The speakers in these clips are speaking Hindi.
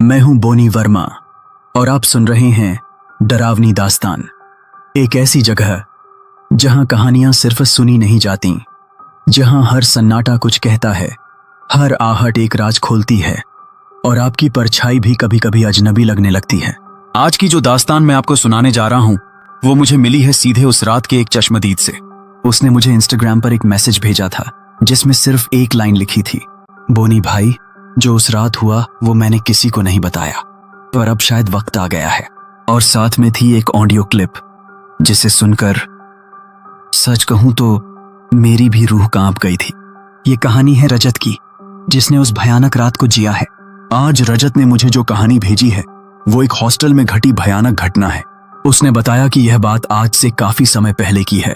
मैं हूं बोनी वर्मा और आप सुन रहे हैं डरावनी दास्तान। एक ऐसी जगह जहां कहानियां सिर्फ सुनी नहीं जाती, जहां हर सन्नाटा कुछ कहता है, हर आहट एक राज खोलती है और आपकी परछाई भी कभी कभी अजनबी लगने लगती है। आज की जो दास्तान मैं आपको सुनाने जा रहा हूं वो मुझे मिली है सीधे उस रात के एक चश्मदीद से। उसने मुझे इंस्टाग्राम पर एक मैसेज भेजा था जिसमें सिर्फ एक लाइन लिखी थी, बोनी भाई, जो उस रात हुआ वो मैंने किसी को नहीं बताया, पर अब शायद वक्त आ गया है। और साथ में थी एक ऑडियो क्लिप जिसे सुनकर सच कहूं तो मेरी भी रूह कांप गई थी। ये कहानी है रजत की, जिसने उस भयानक रात को जिया है। आज रजत ने मुझे जो कहानी भेजी है वो एक हॉस्टल में घटी भयानक घटना है। उसने बताया कि यह बात आज से काफी समय पहले की है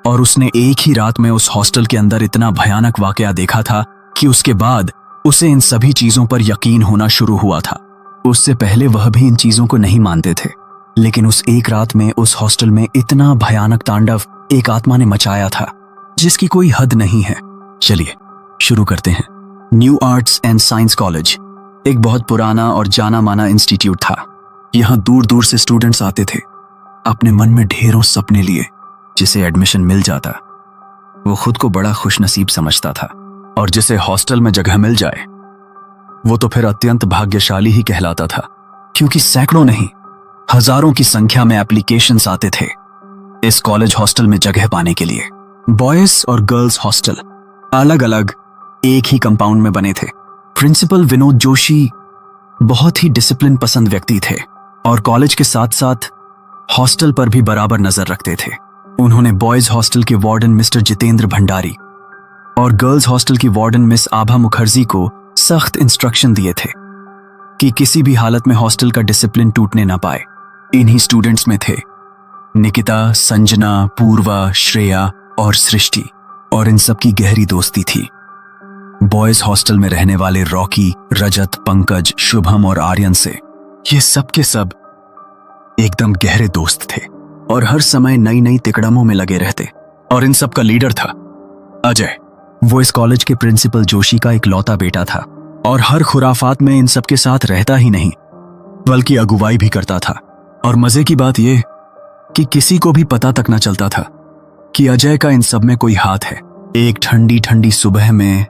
और उसने एक ही रात में उस हॉस्टल के अंदर इतना भयानक वाकया देखा था कि उसके बाद उसे इन सभी चीजों पर यकीन होना शुरू हुआ था। उससे पहले वह भी इन चीजों को नहीं मानते थे, लेकिन उस एक रात में उस हॉस्टल में इतना भयानक तांडव एक आत्मा ने मचाया था जिसकी कोई हद नहीं है। चलिए शुरू करते हैं। New arts and science college एक बहुत पुराना और जाना माना इंस्टीट्यूट था। यहाँ दूर दूर से स्टूडेंट्स आते थे, अपने मन में ढेरों सपने लिए। जिसे एडमिशन मिल जाता वो खुद को बड़ा खुशनसीब समझता था, और जिसे हॉस्टल में जगह मिल जाए वो तो फिर अत्यंत भाग्यशाली ही कहलाता था, क्योंकि सैकड़ों नहीं हजारों की संख्या में एप्लीकेशंस आते थे इस कॉलेज हॉस्टल में जगह पाने के लिए। बॉयज और गर्ल्स हॉस्टल अलग अलग एक ही कंपाउंड में बने थे। प्रिंसिपल विनोद जोशी बहुत ही डिसिप्लिन पसंद व्यक्ति थे और कॉलेज के साथ साथ हॉस्टल पर भी बराबर नजर रखते थे। उन्होंने बॉयज हॉस्टल के वार्डन मिस्टर जितेंद्र भंडारी और गर्ल्स हॉस्टल की वार्डन मिस आभा मुखर्जी को सख्त इंस्ट्रक्शन दिए थे कि किसी भी हालत में हॉस्टल का डिसिप्लिन टूटने ना पाए। इन्हीं स्टूडेंट्स में थे निकिता, संजना, पूर्वा, श्रेया और सृष्टि, और इन सब की गहरी दोस्ती थी। बॉयज हॉस्टल में रहने वाले रॉकी, रजत, पंकज, शुभम और आर्यन से ये सब के सब एकदम गहरे दोस्त थे और हर समय नई नई तिकड़मों में लगे रहते। और इन सब का लीडर था अजय। वो इस कॉलेज के प्रिंसिपल जोशी का इकलौता बेटा था और हर खुराफात में इन सब के साथ रहता ही नहीं बल्कि अगुवाई भी करता था। और मजे की बात यह कि किसी को भी पता तक न चलता था कि अजय का इन सब में कोई हाथ है। एक ठंडी ठंडी सुबह में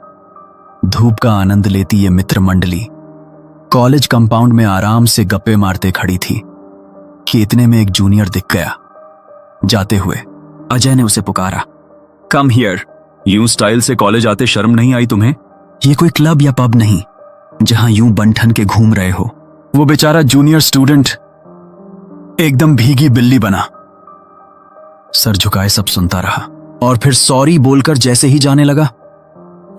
धूप का आनंद लेती ये मित्र मंडली कॉलेज कंपाउंड में आराम से गप्पे मारते खड़ी थी कि इतने में एक जूनियर दिख गया। जाते हुए अजय ने उसे पुकारा, कम हियर। यूं स्टाइल से कॉलेज आते शर्म नहीं आई तुम्हें? ये कोई क्लब या पब नहीं जहां यूं बन-ठन के घूम रहे हो। वो बेचारा जूनियर स्टूडेंट एकदम भीगी बिल्ली बना, सर झुकाए सब सुनता रहा और फिर सॉरी बोलकर जैसे ही जाने लगा,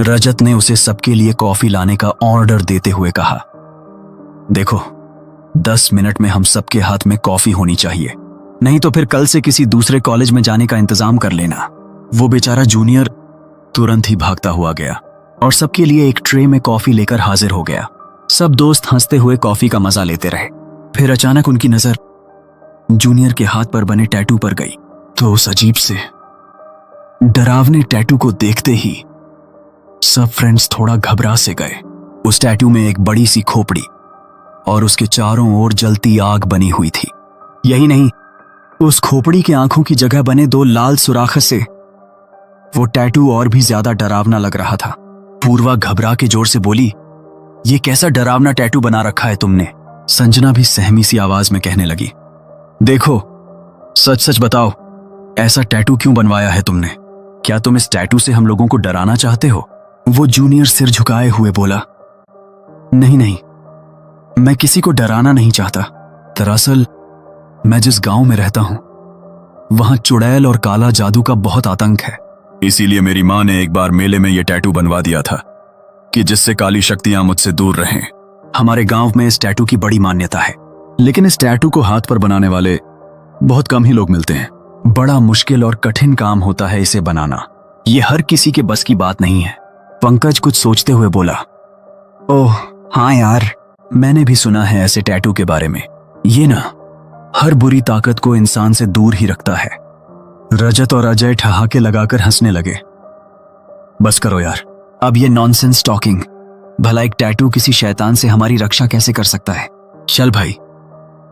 रजत ने उसे सबके लिए कॉफी लाने का ऑर्डर देते हुए कहा, देखो 10 मिनट में हम सबके हाथ में कॉफी होनी चाहिए, नहीं तो फिर कल से किसी दूसरे कॉलेज में जाने का इंतजाम कर लेना। वो बेचारा जूनियर तुरंत ही भागता हुआ गया और सबके लिए एक ट्रे में कॉफी लेकर हाजिर हो गया। सब दोस्त हंसते हुए कॉफी का मजा लेते रहे। फिर अचानक उनकी नजर जूनियर के हाथ पर बने टैटू पर गई, तो उस अजीब से डरावने टैटू को देखते ही सब फ्रेंड्स थोड़ा घबरा से गए। उस टैटू में एक बड़ी सी खोपड़ी और उसके चारों ओर जलती आग बनी हुई थी। यही नहीं, उस खोपड़ी के आंखों की जगह बने 2 लाल सुराख से वो टैटू और भी ज्यादा डरावना लग रहा था। पूर्वा घबरा के जोर से बोली, ये कैसा डरावना टैटू बना रखा है तुमने? संजना भी सहमी सी आवाज में कहने लगी, देखो सच सच बताओ, ऐसा टैटू क्यों बनवाया है तुमने? क्या तुम इस टैटू से हम लोगों को डराना चाहते हो? वो जूनियर सिर झुकाए हुए बोला, नहीं नहीं, मैं किसी को डराना नहीं चाहता। दरअसल मैं जिस गांव में रहता हूं वहां चुड़ैल और काला जादू का बहुत आतंक है। इसीलिए मेरी मां ने एक बार मेले में यह टैटू बनवा दिया था कि जिससे काली शक्तियां मुझसे दूर रहें। हमारे गांव में इस टैटू की बड़ी मान्यता है, लेकिन इस टैटू को हाथ पर बनाने वाले बहुत कम ही लोग मिलते हैं। बड़ा मुश्किल और कठिन काम होता है इसे बनाना। ये हर किसी के बस की बात नहीं है। पंकज कुछ सोचते हुए बोला, ओह हाँ यार, मैंने भी सुना है ऐसे टैटू के बारे में। ये ना हर बुरी ताकत को इंसान से दूर ही रखता है। रजत और अजय ठहाके लगाकर हंसने लगे। बस करो यार, अब ये नॉनसेंस टॉकिंग भला एक टैटू किसी शैतान से हमारी रक्षा कैसे कर सकता है? चल भाई,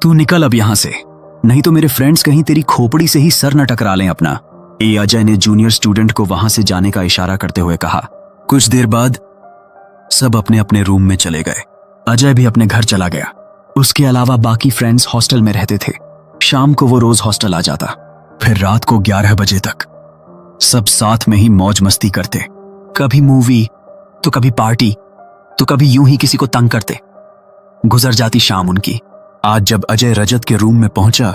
तू निकल अब यहां से, नहीं तो मेरे फ्रेंड्स कहीं तेरी खोपड़ी से ही सर न टकरा लें अपना। ए अजय ने जूनियर स्टूडेंट को वहां से जाने का इशारा करते हुए कहा। कुछ देर बाद सब अपने अपने रूम में चले गए। अजय भी अपने घर चला गया। उसके अलावा बाकी फ्रेंड्स हॉस्टल में रहते थे। शाम को वो रोज हॉस्टल आ जाता, फिर रात को 11 बजे तक सब साथ में ही मौज मस्ती करते। कभी मूवी तो कभी पार्टी तो कभी यूं ही किसी को तंग करते। गुजर जाती शाम उनकी। आज जब अजय रजत के रूम में पहुंचा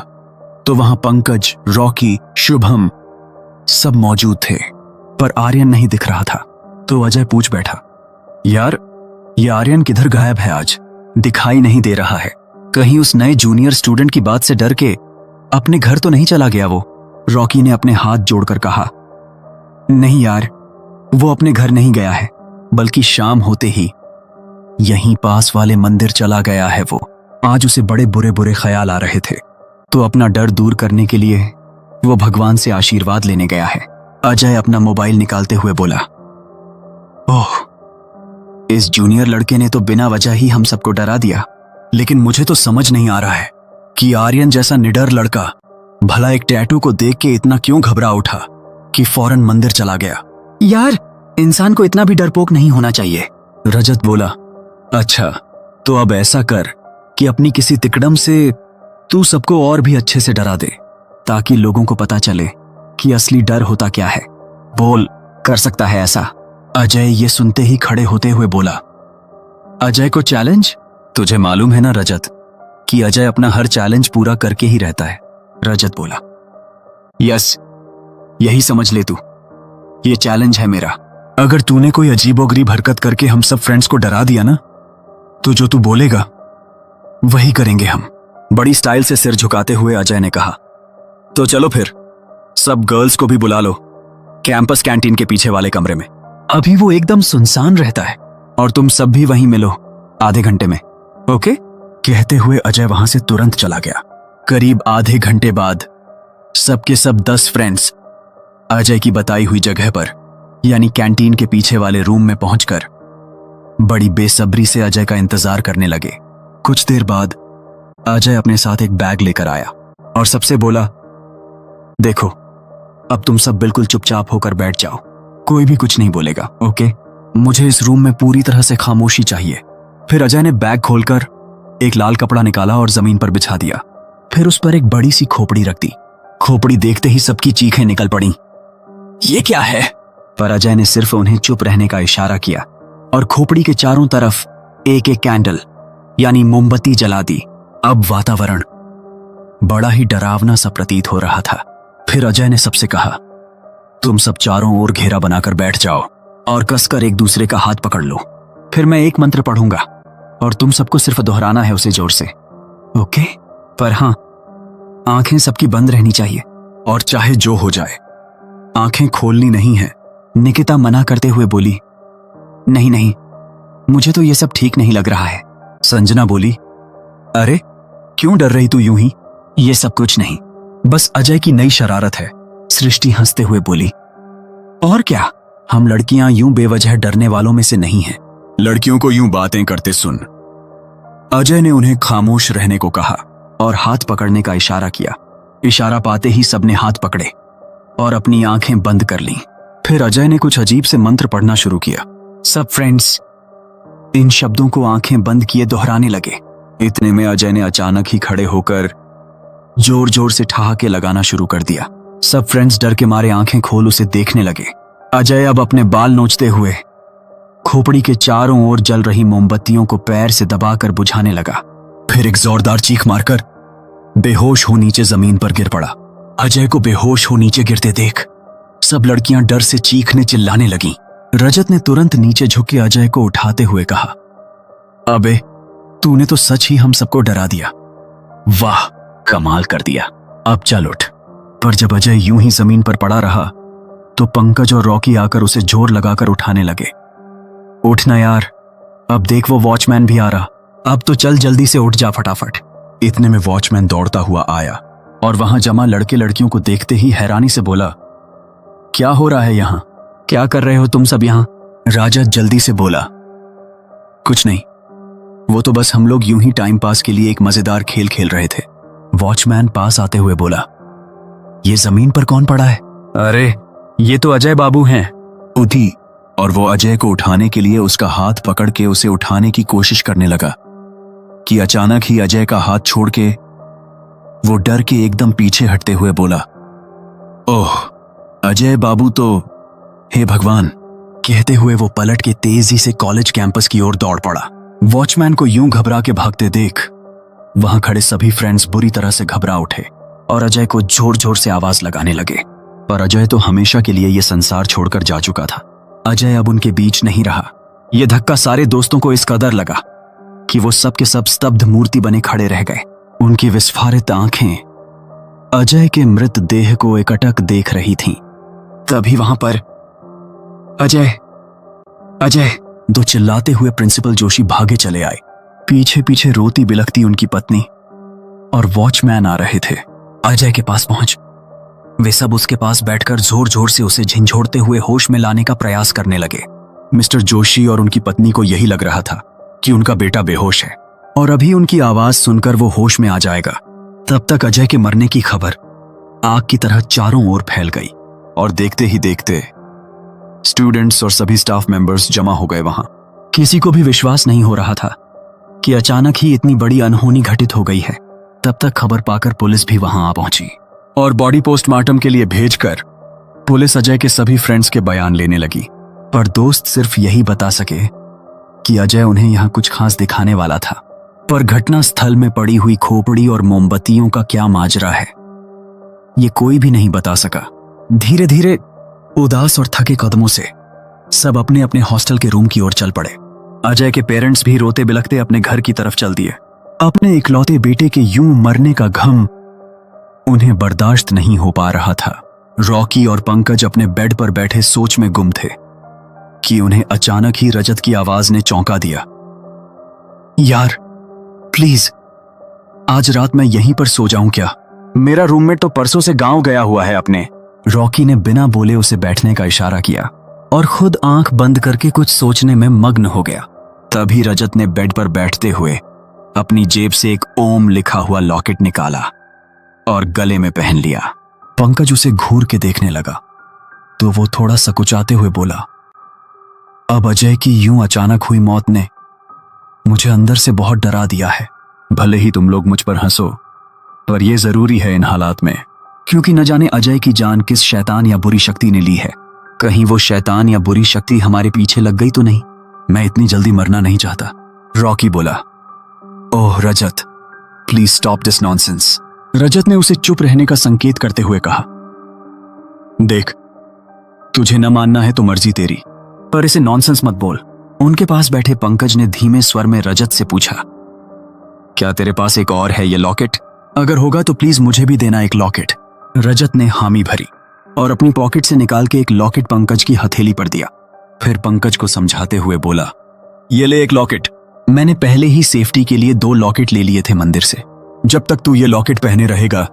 तो वहां पंकज, रॉकी, शुभम सब मौजूद थे, पर आर्यन नहीं दिख रहा था। तो अजय पूछ बैठा, यार ये आर्यन किधर गायब है आज? दिखाई नहीं दे रहा है। कहीं उस नए जूनियर स्टूडेंट की बात से डर के अपने घर तो नहीं चला गया वो? रॉकी ने अपने हाथ जोड़कर कहा, नहीं यार, वो अपने घर नहीं गया है, बल्कि शाम होते ही यहीं पास वाले मंदिर चला गया है वो। आज उसे बड़े बुरे बुरे ख्याल आ रहे थे, तो अपना डर दूर करने के लिए वो भगवान से आशीर्वाद लेने गया है। अजय अपना मोबाइल निकालते हुए बोला, ओह, इस जूनियर लड़के ने तो बिना वजह ही हम सबको डरा दिया। लेकिन मुझे तो समझ नहीं आ रहा है कि आर्यन जैसा निडर लड़का भला एक टैटू को देख के इतना क्यों घबरा उठा कि फौरन मंदिर चला गया। यार, इंसान को इतना भी डरपोक नहीं होना चाहिए। रजत बोला, अच्छा तो अब ऐसा कर कि अपनी किसी तिकड़म से तू सबको और भी अच्छे से डरा दे, ताकि लोगों को पता चले कि असली डर होता क्या है। बोल, कर सकता है ऐसा? अजय ये सुनते ही खड़े होते हुए बोला, अजय को चैलेंज? तुझे मालूम है ना रजत कि अजय अपना हर चैलेंज पूरा करके ही रहता है। रजत बोला, यस, यही समझ ले तू, ये चैलेंज है मेरा। अगर तूने कोई अजीबोगरीब हरकत करके हम सब फ्रेंड्स को डरा दिया ना, तो जो तू बोलेगा वही करेंगे हम। बड़ी स्टाइल से सिर झुकाते हुए अजय ने कहा, तो चलो फिर सब गर्ल्स को भी बुला लो कैंपस कैंटीन के पीछे वाले कमरे में। अभी वो एकदम सुनसान रहता है और तुम सब भी वहीं मिलो आधे घंटे में, ओके? कहते हुए अजय वहां से तुरंत चला गया। करीब आधे घंटे बाद सबके सब 10 फ्रेंड्स अजय की बताई हुई जगह पर यानी कैंटीन के पीछे वाले रूम में पहुंचकर बड़ी बेसब्री से अजय का इंतजार करने लगे। कुछ देर बाद अजय अपने साथ एक बैग लेकर आया और सबसे बोला, देखो, अब तुम सब बिल्कुल चुपचाप होकर बैठ जाओ, कोई भी कुछ नहीं बोलेगा, ओके? मुझे इस रूम में पूरी तरह से खामोशी चाहिए। फिर अजय ने बैग खोलकर एक लाल कपड़ा निकाला और जमीन पर बिछा दिया। फिर उस पर एक बड़ी सी खोपड़ी रख दी। खोपड़ी देखते ही सबकी चीखें निकल पड़ी, ये क्या है? पर अजय ने सिर्फ उन्हें चुप रहने का इशारा किया और खोपड़ी के चारों तरफ एक एक कैंडल यानी मोमबत्ती जला दी। अब वातावरण बड़ा ही डरावना सा प्रतीत हो रहा था। फिर अजय ने सबसे कहा, तुम सब चारों ओर घेरा बनाकर बैठ जाओ और कसकर एक दूसरे का हाथ पकड़ लो। फिर मैं एक मंत्र पढ़ूंगा और तुम सबको सिर्फ दोहराना है उसे जोर से, ओके? पर हाँ, आंखें सबकी बंद रहनी चाहिए और चाहे जो हो जाए आंखें खोलनी नहीं है। निकिता मना करते हुए बोली, नहीं नहीं, मुझे तो ये सब ठीक नहीं लग रहा है। संजना बोली, अरे क्यों डर रही तू यूं ही? ये सब कुछ नहीं, बस अजय की नई शरारत है। सृष्टि हंसते हुए बोली, और क्या, हम लड़कियां यूं बेवजह डरने वालों में से नहीं हैं। लड़कियों को यूं बातें करते सुन। अजय ने उन्हें खामोश रहने को कहा और हाथ पकड़ने का इशारा किया। इशारा पाते ही सबने हाथ पकड़े और अपनी आंखें बंद कर लीं। फिर अजय ने कुछ अजीब से मंत्र पढ़ना शुरू किया। सब फ्रेंड्स इन शब्दों को आंखें बंद किए दोहराने लगे। इतने में अजय ने अचानक ही खड़े होकर जोर जोर से ठहाके लगाना शुरू कर दिया। सब फ्रेंड्स डर के मारे आंखें खोल उसे देखने लगे। अजय अब अपने बाल नोचते हुए खोपड़ी के चारों ओर जल रही मोमबत्तियों को पैर से दबाकर बुझाने लगा। फिर एक जोरदार चीख मारकर बेहोश हो नीचे जमीन पर गिर पड़ा। अजय को बेहोश हो नीचे गिरते देख सब लड़कियां डर से चीखने चिल्लाने लगीं। रजत ने तुरंत नीचे झुके अजय को उठाते हुए कहा, अबे तूने तो सच ही हम सबको डरा दिया। वाह, कमाल कर दिया, अब चल उठ। पर जब अजय यूं ही जमीन पर पड़ा रहा तो पंकज और रॉकी आकर उसे जोर लगाकर उठाने लगे। उठना यार, अब देख वो वॉचमैन भी आ रहा, अब तो चल जल्दी से उठ जा फटाफट। इतने में वॉचमैन दौड़ता हुआ आया और वहां जमा लड़के लड़कियों को देखते ही हैरानी से बोला, क्या हो रहा है यहाँ? क्या कर रहे हो तुम सब यहाँ? राजत जल्दी से बोला, कुछ नहीं, वो तो बस हम लोग यूं ही टाइम पास के लिए एक मजेदार खेल खेल रहे थे। वॉचमैन पास आते हुए बोला, ये जमीन पर कौन पड़ा है? अरे ये तो अजय बाबू हैं। उठी और वो अजय को उठाने के लिए उसका हाथ पकड़ के उसे उठाने की कोशिश करने लगा कि अचानक ही अजय का हाथ छोड़ के वो डर के एकदम पीछे हटते हुए बोला, ओह अजय बाबू तो, हे भगवान। कहते हुए वो पलट के तेजी से कॉलेज कैंपस की ओर दौड़ पड़ा। वॉचमैन को यूं घबरा के भागते देख वहां खड़े सभी फ्रेंड्स बुरी तरह से घबरा उठे और अजय को जोर जोर से आवाज लगाने लगे। पर अजय तो हमेशा के लिए ये संसार छोड़कर जा चुका था। अजय अब उनके बीच नहीं रहा। यह धक्का सारे दोस्तों को इस कदर लगा कि वो सब के सब स्तब्ध मूर्ति बने खड़े रह गए। उनकी विस्फारित आंखें अजय के मृत देह को एकटक देख रही थीं। तभी वहां पर अजय अजय दो चिल्लाते हुए प्रिंसिपल जोशी भागे चले आए। पीछे पीछे रोती बिलखती उनकी पत्नी और वॉचमैन आ रहे थे। अजय के पास पहुंच वे सब उसके पास बैठकर जोर जोर से उसे झंझोड़ते हुए होश में लाने का प्रयास करने लगे। मिस्टर जोशी और उनकी पत्नी को यही लग रहा था कि उनका बेटा बेहोश है और अभी उनकी आवाज सुनकर वो होश में आ जाएगा। तब तक अजय के मरने की खबर आग की तरह चारों ओर फैल गई और देखते ही देखते स्टूडेंट्स और सभी स्टाफ मेंबर्स जमा हो गए वहां। किसी को भी विश्वास नहीं हो रहा था कि अचानक ही इतनी बड़ी अनहोनी घटित हो गई है। तब तक खबर पाकर पुलिस भी वहां आ पहुंची और बॉडी पोस्टमार्टम के लिए भेजकर पुलिस अजय के सभी फ्रेंड्स के बयान लेने लगी। पर दोस्त सिर्फ यही बता सके कि अजय उन्हें यहां कुछ खास दिखाने वाला था। पर घटना स्थल में पड़ी हुई खोपड़ी और मोमबत्तियों का क्या माजरा है, ये कोई भी नहीं बता सका। धीरे धीरे उदास और थके कदमों से सब अपने अपने हॉस्टल के रूम की ओर चल पड़े। अजय के पेरेंट्स भी रोते बिलखते अपने घर की तरफ चल दिए। अपने इकलौते बेटे के यूं मरने का गम उन्हें बर्दाश्त नहीं हो पा रहा था। रॉकी और पंकज अपने बेड पर बैठे सोच में गुम थे कि उन्हें अचानक ही रजत की आवाज ने चौंका दिया। यार प्लीज आज रात मैं यहीं पर सो जाऊं क्या? मेरा रूममेट तो परसों से गांव गया हुआ है अपने। रॉकी ने बिना बोले उसे बैठने का इशारा किया और खुद आंख बंद करके कुछ सोचने में मग्न हो गया। तभी रजत ने बेड पर बैठते हुए अपनी जेब से एक ओम लिखा हुआ लॉकेट निकाला और गले में पहन लिया। पंकज उसे घूर के देखने लगा तो वो थोड़ा सकुचाते हुए बोला, अब अजय की यूं अचानक हुई मौत ने मुझे अंदर से बहुत डरा दिया है। भले ही तुम लोग मुझ पर हंसो, पर यह जरूरी है इन हालात में, क्योंकि न जाने अजय की जान किस शैतान या बुरी शक्ति ने ली है। कहीं वो शैतान या बुरी शक्ति हमारे पीछे लग गई तो नहीं। मैं इतनी जल्दी मरना नहीं चाहता। रॉकी बोला, ओह रजत प्लीज स्टॉप दिस नॉनसेंस। रजत ने उसे चुप रहने का संकेत करते हुए कहा, देख तुझे न मानना है तो मर्जी तेरी, पर इसे नॉनसेंस मत बोल। उनके पास बैठे पंकज ने धीमे स्वर में रजत से पूछा, क्या तेरे पास एक और है ये लॉकेट? अगर होगा तो प्लीज मुझे भी देना एक लॉकेट। रजत ने हामी भरी और अपनी पॉकेट से निकाल के एक लॉकेट पंकज की हथेली पर दिया। फिर पंकज को समझाते हुए बोला, ये ले एक लॉकेट। मैंने पहले ही सेफ्टी के लिए 2 लॉकेट ले लिए थे मंदिर से। जब तक तू ये लॉकेट पहने रहेगा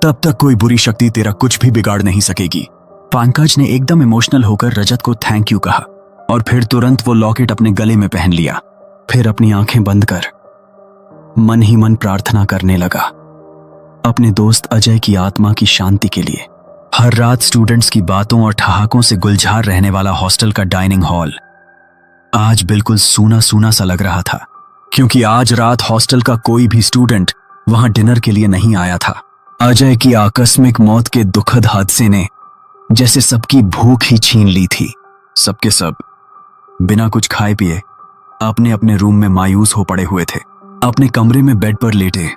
तब तक कोई बुरी शक्ति तेरा कुछ भी बिगाड़ नहीं सकेगी। पंकज ने एकदम इमोशनल होकर रजत को थैंक यू कहा और फिर तुरंत वो लॉकेट अपने गले में पहन लिया। फिर अपनी आंखें बंद कर मन ही मन प्रार्थना करने लगा अपने दोस्त अजय की आत्मा की शांति के लिए। हर रात स्टूडेंट्स की बातों और ठहाकों से गुलजार रहने वाला हॉस्टल का डाइनिंग हॉल आज बिल्कुल सूना सूना सा लग रहा था, क्योंकि आज रात हॉस्टल का कोई भी स्टूडेंट वहां डिनर के लिए नहीं आया था। अजय की आकस्मिक मौत के दुखद हादसे ने जैसे सबकी भूख ही छीन ली थी। सबके सब बिना कुछ खाए पिए अपने अपने रूम में मायूस हो पड़े हुए थे। अपने कमरे में बेड पर लेटे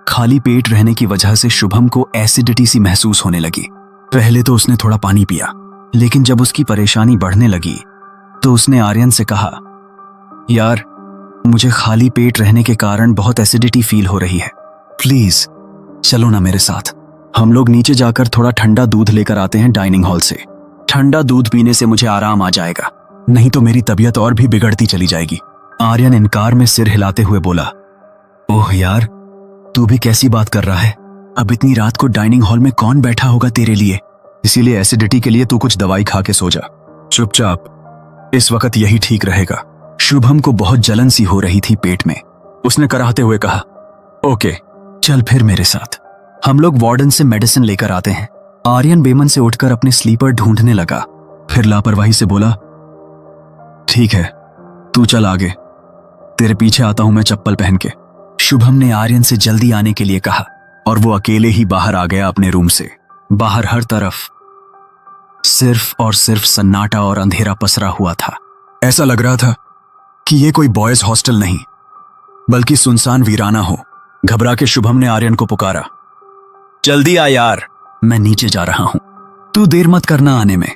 खाली पेट रहने की वजह से शुभम को एसिडिटी सी महसूस होने लगी। पहले तो उसने थोड़ा पानी पिया, लेकिन जब उसकी परेशानी बढ़ने लगी तो उसने आर्यन से कहा, यार मुझे खाली पेट रहने के कारण बहुत एसिडिटी फील हो रही है, प्लीज चलो ना मेरे साथ। हम लोग नीचे जाकर थोड़ा ठंडा दूध लेकर आते हैं डाइनिंग हॉल से। ठंडा दूध पीने से मुझे आराम आ जाएगा, नहीं तो मेरी तबीयत और भी बिगड़ती चली जाएगी। आर्यन इनकार में सिर हिलाते हुए बोला, ओह यार तू भी कैसी बात कर रहा है? अब इतनी रात को डाइनिंग हॉल में कौन बैठा होगा तेरे लिए? इसीलिए एसिडिटी के लिए तू कुछ दवाई खा के सो जा। चुपचाप, इस वक्त यही ठीक रहेगा। शुभम को बहुत जलन सी हो रही थी पेट में। उसने कराहते हुए कहा, ओके चल फिर मेरे साथ, हम लोग वार्डन से मेडिसिन लेकर आते हैं। आर्यन बेमन से उठकर अपने स्लीपर ढूंढने लगा, फिर लापरवाही से बोला, ठीक है तू चल आगे, तेरे पीछे आता हूं मैं चप्पल पहन के। शुभम ने आर्यन से जल्दी आने के लिए कहा और वो अकेले ही बाहर आ गया अपने रूम से। बाहर हर तरफ सिर्फ और सिर्फ सन्नाटा और अंधेरा पसरा हुआ था। ऐसा लग रहा था कि ये कोई बॉयज हॉस्टल नहीं बल्कि सुनसान वीराना हो। घबरा के शुभम ने आर्यन को पुकारा, जल्दी आ यार, मैं नीचे जा रहा हूं, तू देर मत करना आने में।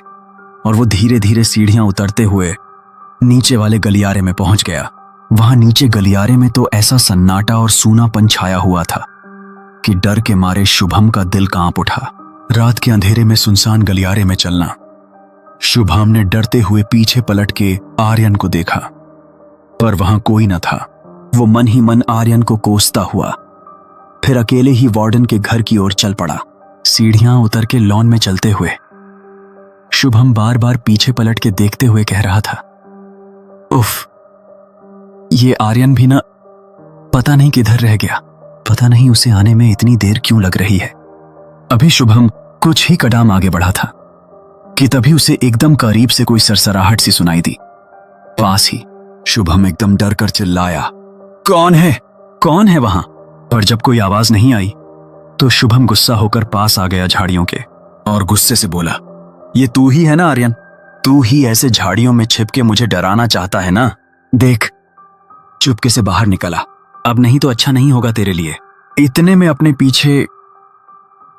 और वो धीरे धीरे सीढ़ियां उतरते हुए नीचे वाले गलियारे में पहुंच गया। वहां नीचे गलियारे में तो ऐसा सन्नाटा और सूनापन छाया हुआ था कि डर के मारे शुभम का दिल कांप उठा। रात के अंधेरे में सुनसान गलियारे में चलना। शुभम ने डरते हुए पीछे पलट के आर्यन को देखा, पर वहां कोई न था। वो मन ही मन आर्यन को कोसता हुआ फिर अकेले ही वार्डन के घर की ओर चल पड़ा। सीढ़ियां उतर के लॉन में चलते हुए शुभम बार बार पीछे पलट के देखते हुए कह रहा था, उफ, ये आर्यन भी ना पता नहीं किधर रह गया, पता नहीं उसे आने में इतनी देर क्यों लग रही है। अभी शुभम कुछ ही कदम आगे बढ़ा था कि तभी उसे एकदम करीब से कोई सरसराहट सी सुनाई दी। पास ही शुभम एकदम डर कर चिल्लाया, कौन है, कौन है वहां? पर जब कोई आवाज नहीं आई तो शुभम गुस्सा होकर पास आ गया झाड़ियों के और गुस्से से बोला, ये तू ही है ना आर्यन? तू ही ऐसे झाड़ियों में छिप के मुझे डराना चाहता है ना? देख, चुपके से बाहर निकला, अब नहीं तो अच्छा नहीं होगा तेरे लिए। इतने में अपने पीछे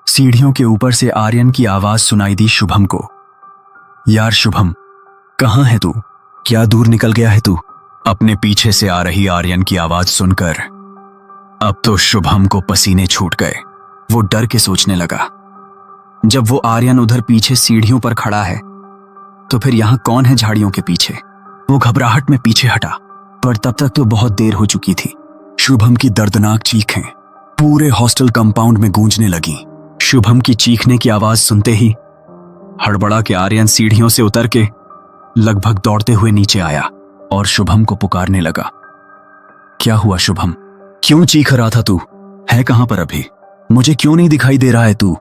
सीढ़ियों के ऊपर से आर्यन की आवाज सुनाई दी शुभम को, यार शुभम, कहां है तू? क्या दूर निकल गया है तू? अपने पीछे से आ रही आर्यन की आवाज सुनकर अब तो शुभम को पसीने छूट गए। वो डर के सोचने लगा, जब वो आर्यन उधर पीछे सीढ़ियों पर खड़ा है तो फिर यहां कौन है झाड़ियों के पीछे? वो घबराहट में पीछे हटा, पर तब तक तो बहुत देर हो चुकी थी। शुभम की दर्दनाक चीखें पूरे हॉस्टल कंपाउंड में गूंजने लगी। शुभम की चीखने की आवाज सुनते ही हड़बड़ा के आर्यन सीढ़ियों से उतर के लगभग दौड़ते हुए नीचे आया और शुभम को पुकारने लगा, क्या हुआ शुभम? क्यों चीख रहा था तू? है कहां पर अभी? मुझे क्यों नहीं दिखाई दे रहा है तू?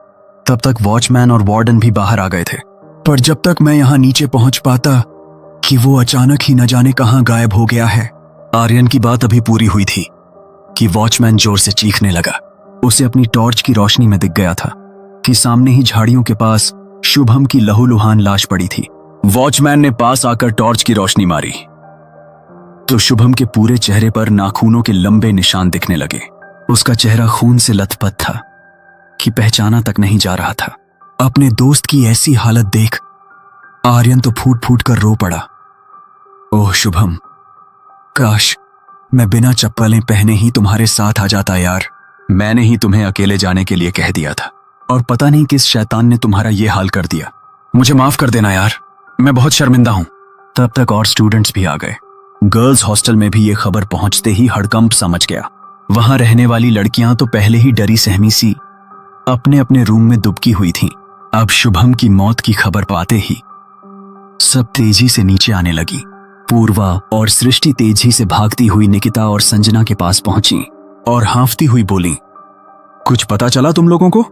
तब तक वॉचमैन और वार्डन भी बाहर आ गए थे, पर जब तक मैं यहां नीचे पहुंच पाता कि वो अचानक ही न जाने कहां गायब हो गया है। आर्यन की बात अभी पूरी हुई थी कि वॉचमैन जोर से चीखने लगा। उसे अपनी टॉर्च की रोशनी में दिख गया था कि सामने ही झाड़ियों के पास शुभम की लहूलुहान लाश पड़ी थी। वॉचमैन ने पास आकर टॉर्च की रोशनी मारी तो शुभम के पूरे चेहरे पर नाखूनों के लंबे निशान दिखने लगे। उसका चेहरा खून से लथपथ था कि पहचाना तक नहीं जा रहा था। अपने दोस्त की ऐसी हालत देख आर्यन तो फूट फूट कर रो पड़ा। ओह शुभम, काश मैं बिना चप्पलें पहने ही तुम्हारे साथ आ जाता यार। मैंने ही तुम्हें अकेले जाने के लिए कह दिया था और पता नहीं किस शैतान ने तुम्हारा ये हाल कर दिया। मुझे माफ कर देना यार, मैं बहुत शर्मिंदा हूं। तब तक और स्टूडेंट्स भी आ गए। गर्ल्स हॉस्टल में भी ये खबर पहुंचते ही हड़कंप समझ गया। वहां रहने वाली लड़कियां तो पहले ही डरी सहमी सी अपने अपने रूम में दुबकी हुई थीं। अब शुभम की मौत की खबर पाते ही सब तेजी से नीचे आने लगी। पूर्वा और सृष्टि तेजी से भागती हुई निकिता और संजना के पास पहुंची और हांफती हुई बोली, कुछ पता चला तुम लोगों को?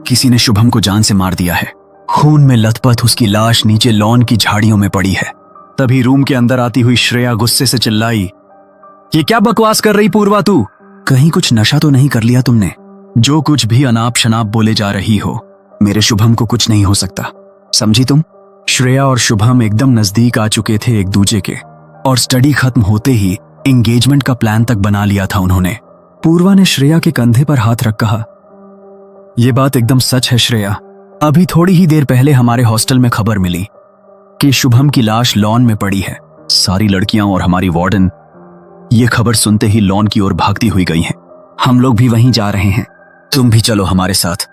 किसी ने शुभम को जान से मार दिया है। खून में लथपथ उसकी लाश नीचे लॉन की झाड़ियों में पड़ी है। तभी रूम के अंदर आती हुई श्रेया गुस्से से चिल्लाई, ये क्या बकवास कर रही पूर्वा तू? कहीं कुछ नशा तो नहीं कर लिया तुमने? जो कुछ भी अनाप शनाप बोले जा रही हो, मेरे शुभम को कुछ नहीं हो सकता, समझी तुम? श्रेया और शुभम एकदम नजदीक आ चुके थे एक दूसरे के और स्टडी खत्म होते ही एंगेजमेंट का प्लान तक बना लिया था उन्होंने। पूर्वा ने श्रेया के कंधे पर हाथ रख कहा, यह बात एकदम सच है श्रेया। अभी थोड़ी ही देर पहले हमारे हॉस्टल में खबर मिली कि शुभम की लाश लॉन में पड़ी है। सारी लड़कियां और हमारी वार्डन ये खबर सुनते ही लॉन की ओर भागती हुई गई हैं। हम लोग भी वहीं जा रहे हैं, तुम भी चलो हमारे साथ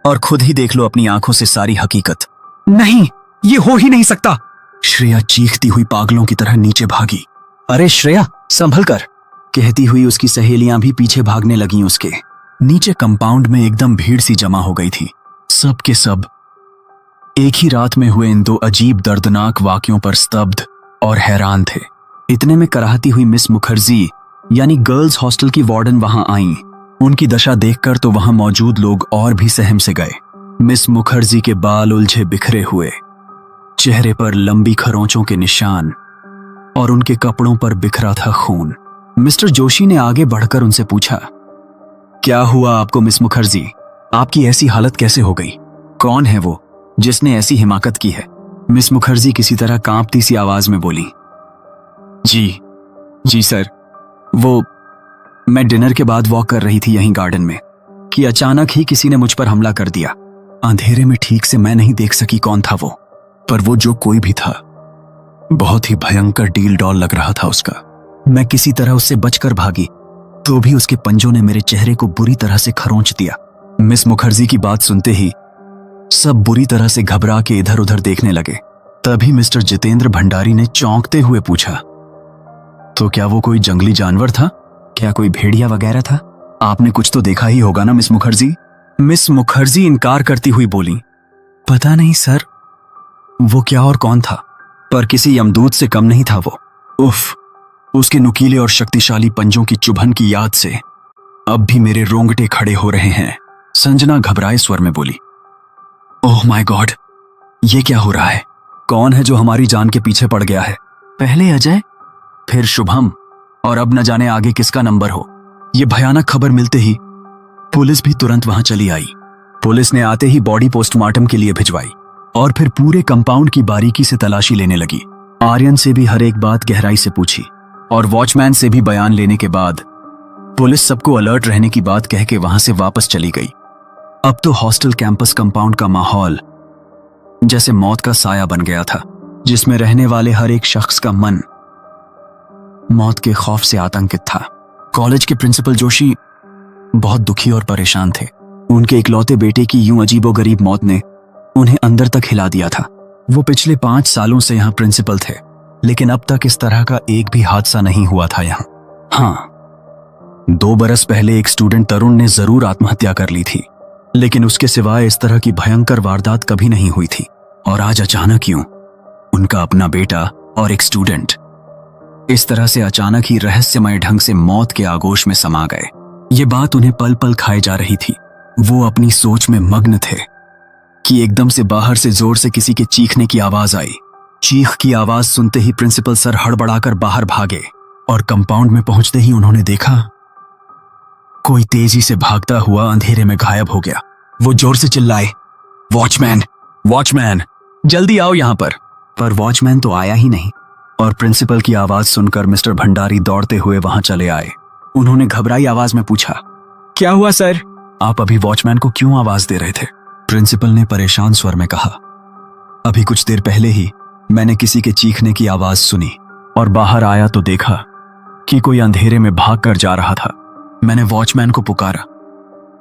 और खुद ही देख लो अपनी आंखों से सारी हकीकत। नहीं, ये हो ही नहीं सकता। श्रेया चीखती हुई पागलों की तरह नीचे भागी। अरे श्रेया, संभल कर, कहती हुई उसकी सहेलियां भी पीछे भागने लगीं उसके। नीचे कंपाउंड में एकदम भीड़ सी जमा हो गई थी। सब के सब एक ही रात में हुए इन दो अजीब दर्दनाक वाकयों पर स्तब्ध और हैरान थे। इतने में कराहती हुई मिस मुखर्जी यानी गर्ल्स हॉस्टल की वार्डन वहां आईं। उनकी दशा देखकर तो वहां मौजूद लोग और भी सहम से गए। मिस मुखर्जी के बाल उलझे बिखरे हुए, चेहरे पर लंबी खरोंचों के निशान और उनके कपड़ों पर बिखरा था खून। मिस्टर जोशी ने आगे बढ़कर उनसे पूछा, क्या हुआ आपको मिस मुखर्जी? आपकी ऐसी हालत कैसे हो गई? कौन है वो जिसने ऐसी हिमाकत की है? मिस मुखर्जी किसी तरह कांपती सी आवाज में बोली, जी सर, वो मैं डिनर के बाद वॉक कर रही थी यहीं गार्डन में कि अचानक ही किसी ने मुझ पर हमला कर दिया। अंधेरे में ठीक से मैं नहीं देख सकी कौन था वो, पर वो जो कोई भी था बहुत ही भयंकर डील डॉल लग रहा था उसका। मैं किसी तरह उससे बचकर भागी तो भी उसके पंजों ने मेरे चेहरे को बुरी तरह से खरोंच दिया। मिस मुखर्जी की बात सुनते ही सब बुरी तरह से घबरा के इधर उधर देखने लगे। तभी मिस्टर जितेंद्र भंडारी ने चौंकते हुए पूछा, तो क्या वो कोई जंगली जानवर था? क्या कोई भेड़िया वगैरह था? आपने कुछ तो देखा ही होगा ना मिस मुखर्जी? मिस मुखर्जी इनकार करती हुई बोली, पता नहीं सर, वो क्या और कौन था, पर किसी यमदूत से कम नहीं था वो। उफ, उसके नुकीले और शक्तिशाली पंजों की चुभन की याद से अब भी मेरे रोंगटे खड़े हो रहे हैं। संजना घबराए स्वर में बोली, ओह माय गॉड, ये क्या हो रहा है? कौन है जो हमारी जान के पीछे पड़ गया है? पहले अजय, फिर शुभम, और अब न जाने आगे किसका नंबर हो। ये भयानक खबर मिलते ही पुलिस भी तुरंत वहां चली आई। पुलिस ने आते ही बॉडी पोस्टमार्टम के लिए भिजवाई और फिर पूरे कंपाउंड की बारीकी से तलाशी लेने लगी। आर्यन से भी हर एक बात गहराई से पूछी और वॉचमैन से भी बयान लेने के बाद पुलिस सबको अलर्ट रहने की बात कह के वहां से वापस चली गई। अब तो हॉस्टल कैंपस कंपाउंड का माहौल जैसे मौत का साया बन गया था, जिसमें रहने वाले हर एक शख्स का मन मौत के खौफ से आतंकित था। कॉलेज के प्रिंसिपल जोशी बहुत दुखी और परेशान थे। उनके इकलौते बेटे की यूं अजीबोगरीब मौत ने उन्हें अंदर तक हिला दिया था। वो पिछले 5 सालों से यहाँ प्रिंसिपल थे, लेकिन अब तक इस तरह का एक भी हादसा नहीं हुआ था यहाँ। हाँ, 2 बरस पहले एक स्टूडेंट तरुण ने जरूर आत्महत्या कर ली थी, लेकिन उसके सिवाय इस तरह की भयंकर वारदात कभी नहीं हुई थी। और आज अचानक यूं उनका अपना बेटा और एक स्टूडेंट इस तरह से अचानक ही रहस्यमय ढंग से मौत के आगोश में समा गए। ये बात उन्हें पल पल खाए जा रही थी। वो अपनी सोच में मग्न थे कि एकदम से बाहर से जोर से किसी के चीखने की आवाज आई। चीख की आवाज सुनते ही प्रिंसिपल सर हड़बड़ाकर बाहर भागे और कंपाउंड में पहुंचते ही उन्होंने देखा कोई तेजी से भागता हुआ अंधेरे में गायब हो गया। वो जोर से चिल्लाए, वॉचमैन, वॉचमैन, जल्दी आओ यहां पर वॉचमैन तो आया ही नहीं और प्रिंसिपल की आवाज सुनकर मिस्टर भंडारी दौड़ते हुए वहां चले आए। उन्होंने घबराई आवाज में पूछा, क्या हुआ सर? आप अभी वॉचमैन को क्यों आवाज दे रहे थे? प्रिंसिपल ने परेशान स्वर में कहा, अभी कुछ देर पहले ही मैंने किसी के चीखने की आवाज सुनी और बाहर आया तो देखा कि कोई अंधेरे में भाग कर जा रहा था। मैंने वॉचमैन को पुकारा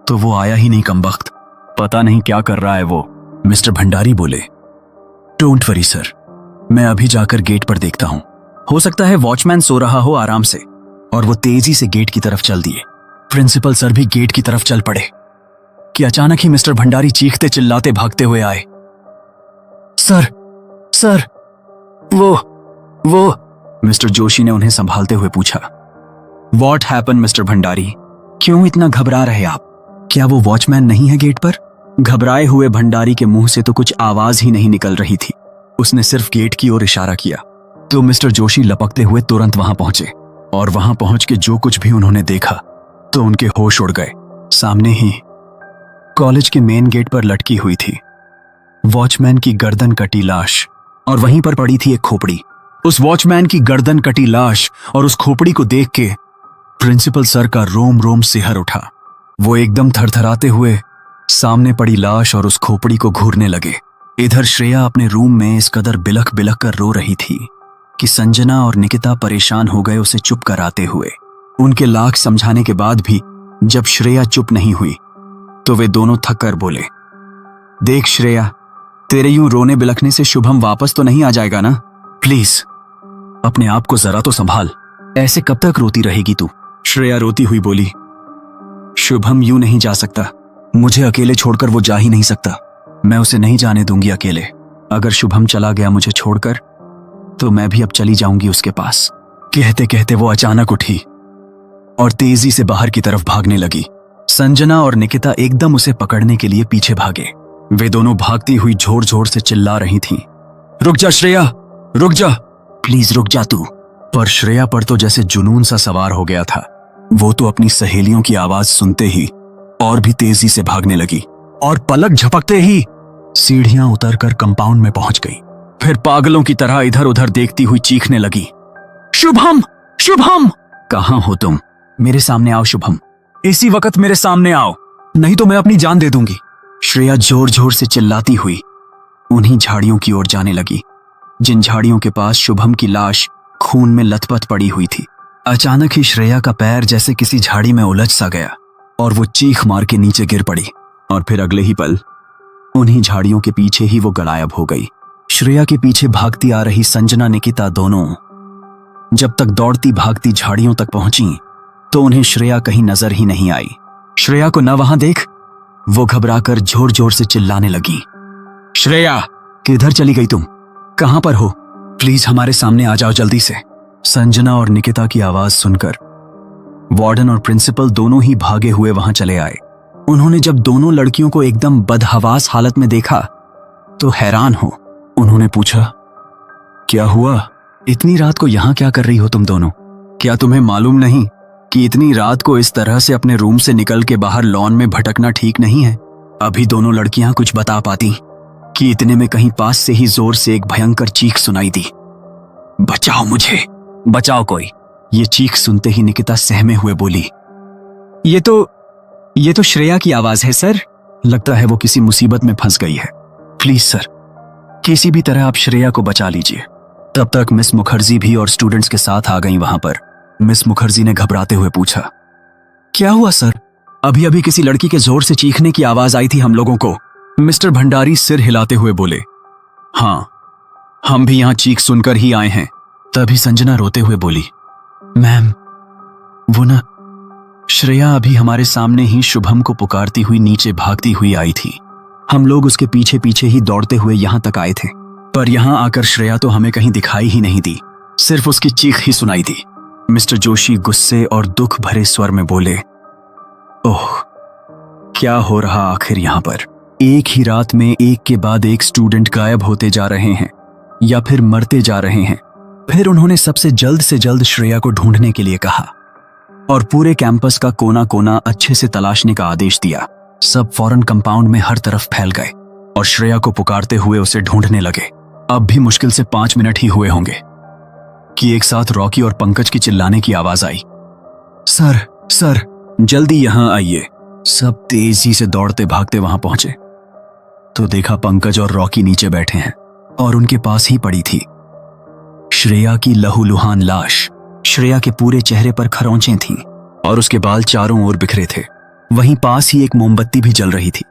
तो वो आया ही नहीं कमबख्त। पता नहीं क्या कर रहा है वो। मिस्टर भंडारी बोले, डोंट वरी सर, मैं अभी जाकर गेट पर देखता हूं। हो सकता है वॉचमैन सो रहा हो आराम से। और वो तेजी से गेट की तरफ चल दिए। प्रिंसिपल सर भी गेट की तरफ चल पड़े कि अचानक ही मिस्टर भंडारी चीखते चिल्लाते भागते हुए आए, सर, सर, वो मिस्टर जोशी ने उन्हें संभालते हुए पूछा, व्हाट हैपन मिस्टर भंडारी? क्यों इतना घबरा रहे आप? क्या वो वॉचमैन नहीं है गेट पर? घबराए हुए भंडारी के मुंह से तो कुछ आवाज ही नहीं निकल रही थी। उसने सिर्फ गेट की ओर इशारा किया तो मिस्टर जोशी लपकते हुए तुरंत वहां पहुंचे और वहां पहुंच के जो कुछ भी उन्होंने देखा तो उनके होश उड़ गए। सामने ही कॉलेज के मेन गेट पर लटकी हुई थी वॉचमैन की गर्दन कटी लाश और वहीं पर पड़ी थी एक खोपड़ी। उस वॉचमैन की गर्दन कटी लाश और उस खोपड़ी को देख के प्रिंसिपल सर का रोम रोम सिहर उठा। वो एकदम थरथराते हुए सामने पड़ी लाश और उस खोपड़ी को घूरने लगे। इधर श्रेया अपने रूम में इस कदर बिलख बिलख कर रो रही थी कि संजना और निकिता परेशान हो गए उसे चुप कराते हुए। उनके लाख समझाने के बाद भी जब श्रेया चुप नहीं हुई तो वे दोनों थक कर बोले, देख श्रेया, तेरे यूं रोने बिलखने से शुभम वापस तो नहीं आ जाएगा ना? प्लीज अपने आप को जरा तो संभाल। ऐसे कब तक रोती रहेगी तू? श्रेया रोती हुई बोली, शुभम यूं नहीं जा सकता। मुझे अकेले छोड़कर वो जा ही नहीं सकता। मैं उसे नहीं जाने दूंगी अकेले। अगर शुभम चला गया मुझे छोड़कर तो मैं भी अब चली जाऊंगी उसके पास। कहते कहते वो अचानक उठी और तेजी से बाहर की तरफ भागने लगी। संजना और निकिता एकदम उसे पकड़ने के लिए पीछे भागे। वे दोनों भागती हुई जोर जोर से चिल्ला रही थीं। रुक जा श्रेया, रुक जा, प्लीज रुक जा तू। पर श्रेया पर तो जैसे जुनून सा सवार हो गया था। वो तो अपनी सहेलियों की आवाज सुनते ही और भी तेजी से भागने लगी और पलक झपकते ही सीढ़ियां उतरकर कंपाउंड में पहुंच गई। फिर पागलों की तरह इधर उधर देखती हुई चीखने लगी, शुभम, शुभम, कहां हो तुम? मेरे सामने आओ शुभम, इसी वक्त मेरे सामने आओ, नहीं तो मैं अपनी जान दे दूंगी। श्रेया जोर जोर से चिल्लाती हुई उन्हीं झाड़ियों की ओर जाने लगी, जिन झाड़ियों के पास शुभम की लाश खून में लथपथ पड़ी हुई थी। अचानक ही श्रेया का पैर जैसे किसी झाड़ी में उलझ सा गया और वो चीख मार के नीचे गिर पड़ी और फिर अगले ही पल उन्हीं झाड़ियों के पीछे ही वो गायब हो गई। श्रेया के पीछे भागती आ रही संजना निकिता दोनों जब तक दौड़ती भागती झाड़ियों तक पहुंची तो उन्हें श्रेया कहीं नजर ही नहीं आई। श्रेया को न वहां देख वो घबराकर जोर जोर से चिल्लाने लगी, श्रेया, किधर चली गई तुम? कहां पर हो? प्लीज हमारे सामने आ जाओ जल्दी से। संजना और निकिता की आवाज सुनकर वार्डन और प्रिंसिपल दोनों ही भागे हुए वहां चले आए। उन्होंने जब दोनों लड़कियों को एकदम बदहवास हालत में देखा तो हैरान हो उन्होंने पूछा, क्या हुआ? इतनी रात को यहां क्या कर रही हो तुम दोनों? क्या तुम्हें मालूम नहीं कि इतनी रात को इस तरह से अपने रूम से निकल के बाहर लॉन में भटकना ठीक नहीं है? अभी दोनों लड़कियां कुछ बता पाती कि इतने में कहीं पास से ही जोर से एक भयंकर चीख सुनाई दी, बचाओ मुझे, बचाओ कोई। ये चीख सुनते ही निकिता सहमे हुए बोली, ये तो श्रेया की आवाज है सर। लगता है वो किसी मुसीबत में फंस गई है। प्लीज सर, किसी भी तरह आप श्रेया को बचा लीजिए। तब तक मिस मुखर्जी भी और स्टूडेंट्स के साथ आ गईं वहां पर। मिस मुखर्जी ने घबराते हुए पूछा, क्या हुआ सर? अभी अभी किसी लड़की के जोर से चीखने की आवाज आई थी हम लोगों को। मिस्टर भंडारी सिर हिलाते हुए बोले, हाँ, हम भी यहां चीख सुनकर ही आए हैं। तभी संजना रोते हुए बोली, मैम, वो ना श्रेया अभी हमारे सामने ही शुभम को पुकारती हुई नीचे भागती हुई आई थी। हम लोग उसके पीछे पीछे ही दौड़ते हुए यहां तक आए थे, पर यहां आकर श्रेया तो हमें कहीं दिखाई ही नहीं दी, सिर्फ उसकी चीख ही सुनाई दी। मिस्टर जोशी गुस्से और दुख भरे स्वर में बोले, ओह, क्या हो रहा आखिर यहां पर? एक ही रात में एक के बाद एक स्टूडेंट गायब होते जा रहे हैं या फिर मरते जा रहे हैं। फिर उन्होंने सबसे जल्द से जल्द श्रेया को ढूंढने के लिए कहा और पूरे कैंपस का कोना कोना अच्छे से तलाशने का आदेश दिया। सब फौरन कंपाउंड में हर तरफ फैल गए और श्रेया को पुकारते हुए उसे ढूंढने लगे। अब भी मुश्किल से 5 मिनट ही हुए होंगे कि एक साथ रॉकी और पंकज की चिल्लाने की आवाज आई, सर, सर, जल्दी यहां आइए। सब तेजी से दौड़ते भागते वहां पहुंचे तो देखा पंकज और रॉकी नीचे बैठे हैं और उनके पास ही पड़ी थी श्रेया की लहूलुहान लाश। श्रेया के पूरे चेहरे पर खरोंचें थीं और उसके बाल चारों ओर बिखरे थे। वहीं पास ही एक मोमबत्ती भी जल रही थी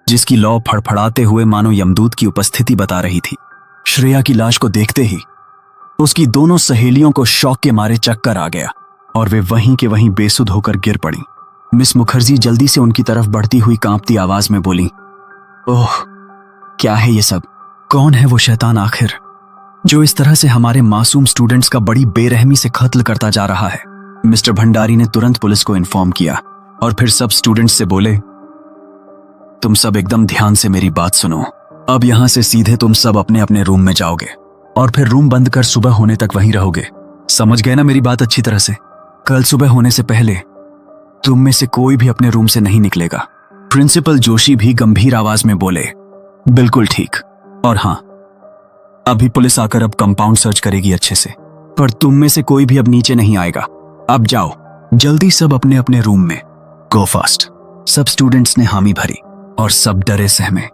जिसकी लौ फड़फड़ाते हुए मानो यमदूत की उपस्थिति बता रही थी। श्रेया की लाश को देखते ही उसकी दोनों सहेलियों को शौक के मारे चक्कर आ गया और वे वहीं के वहीं बेसुध होकर गिर पड़ी। मिस मुखर्जी जल्दी से उनकी तरफ बढ़ती हुई कांपती आवाज में बोली, ओह, क्या है ये सब? कौन है वो शैतान आखिर जो इस तरह से हमारे मासूम स्टूडेंट्स का बड़ी बेरहमी से कत्ल करता जा रहा है? मिस्टर भंडारी ने तुरंत पुलिस को इन्फॉर्म किया और फिर सब स्टूडेंट्स से बोले, तुम सब एकदम ध्यान से मेरी बात सुनो। अब यहां से सीधे तुम सब अपने अपने रूम में जाओगे और फिर रूम बंद कर सुबह होने तक वहीं रहोगे। समझ गए ना मेरी बात अच्छी तरह से? कल सुबह होने से पहले तुम में से कोई भी अपने रूम से नहीं निकलेगा। प्रिंसिपल जोशी भी गंभीर आवाज में बोले, बिल्कुल ठीक। और हाँ, अभी पुलिस आकर अब कंपाउंड सर्च करेगी अच्छे से, पर तुम में से कोई भी अब नीचे नहीं आएगा। अब जाओ जल्दी सब अपने अपने रूम में, गो फास्ट। सब स्टूडेंट्स ने हामी भरी और सब डरे सहमे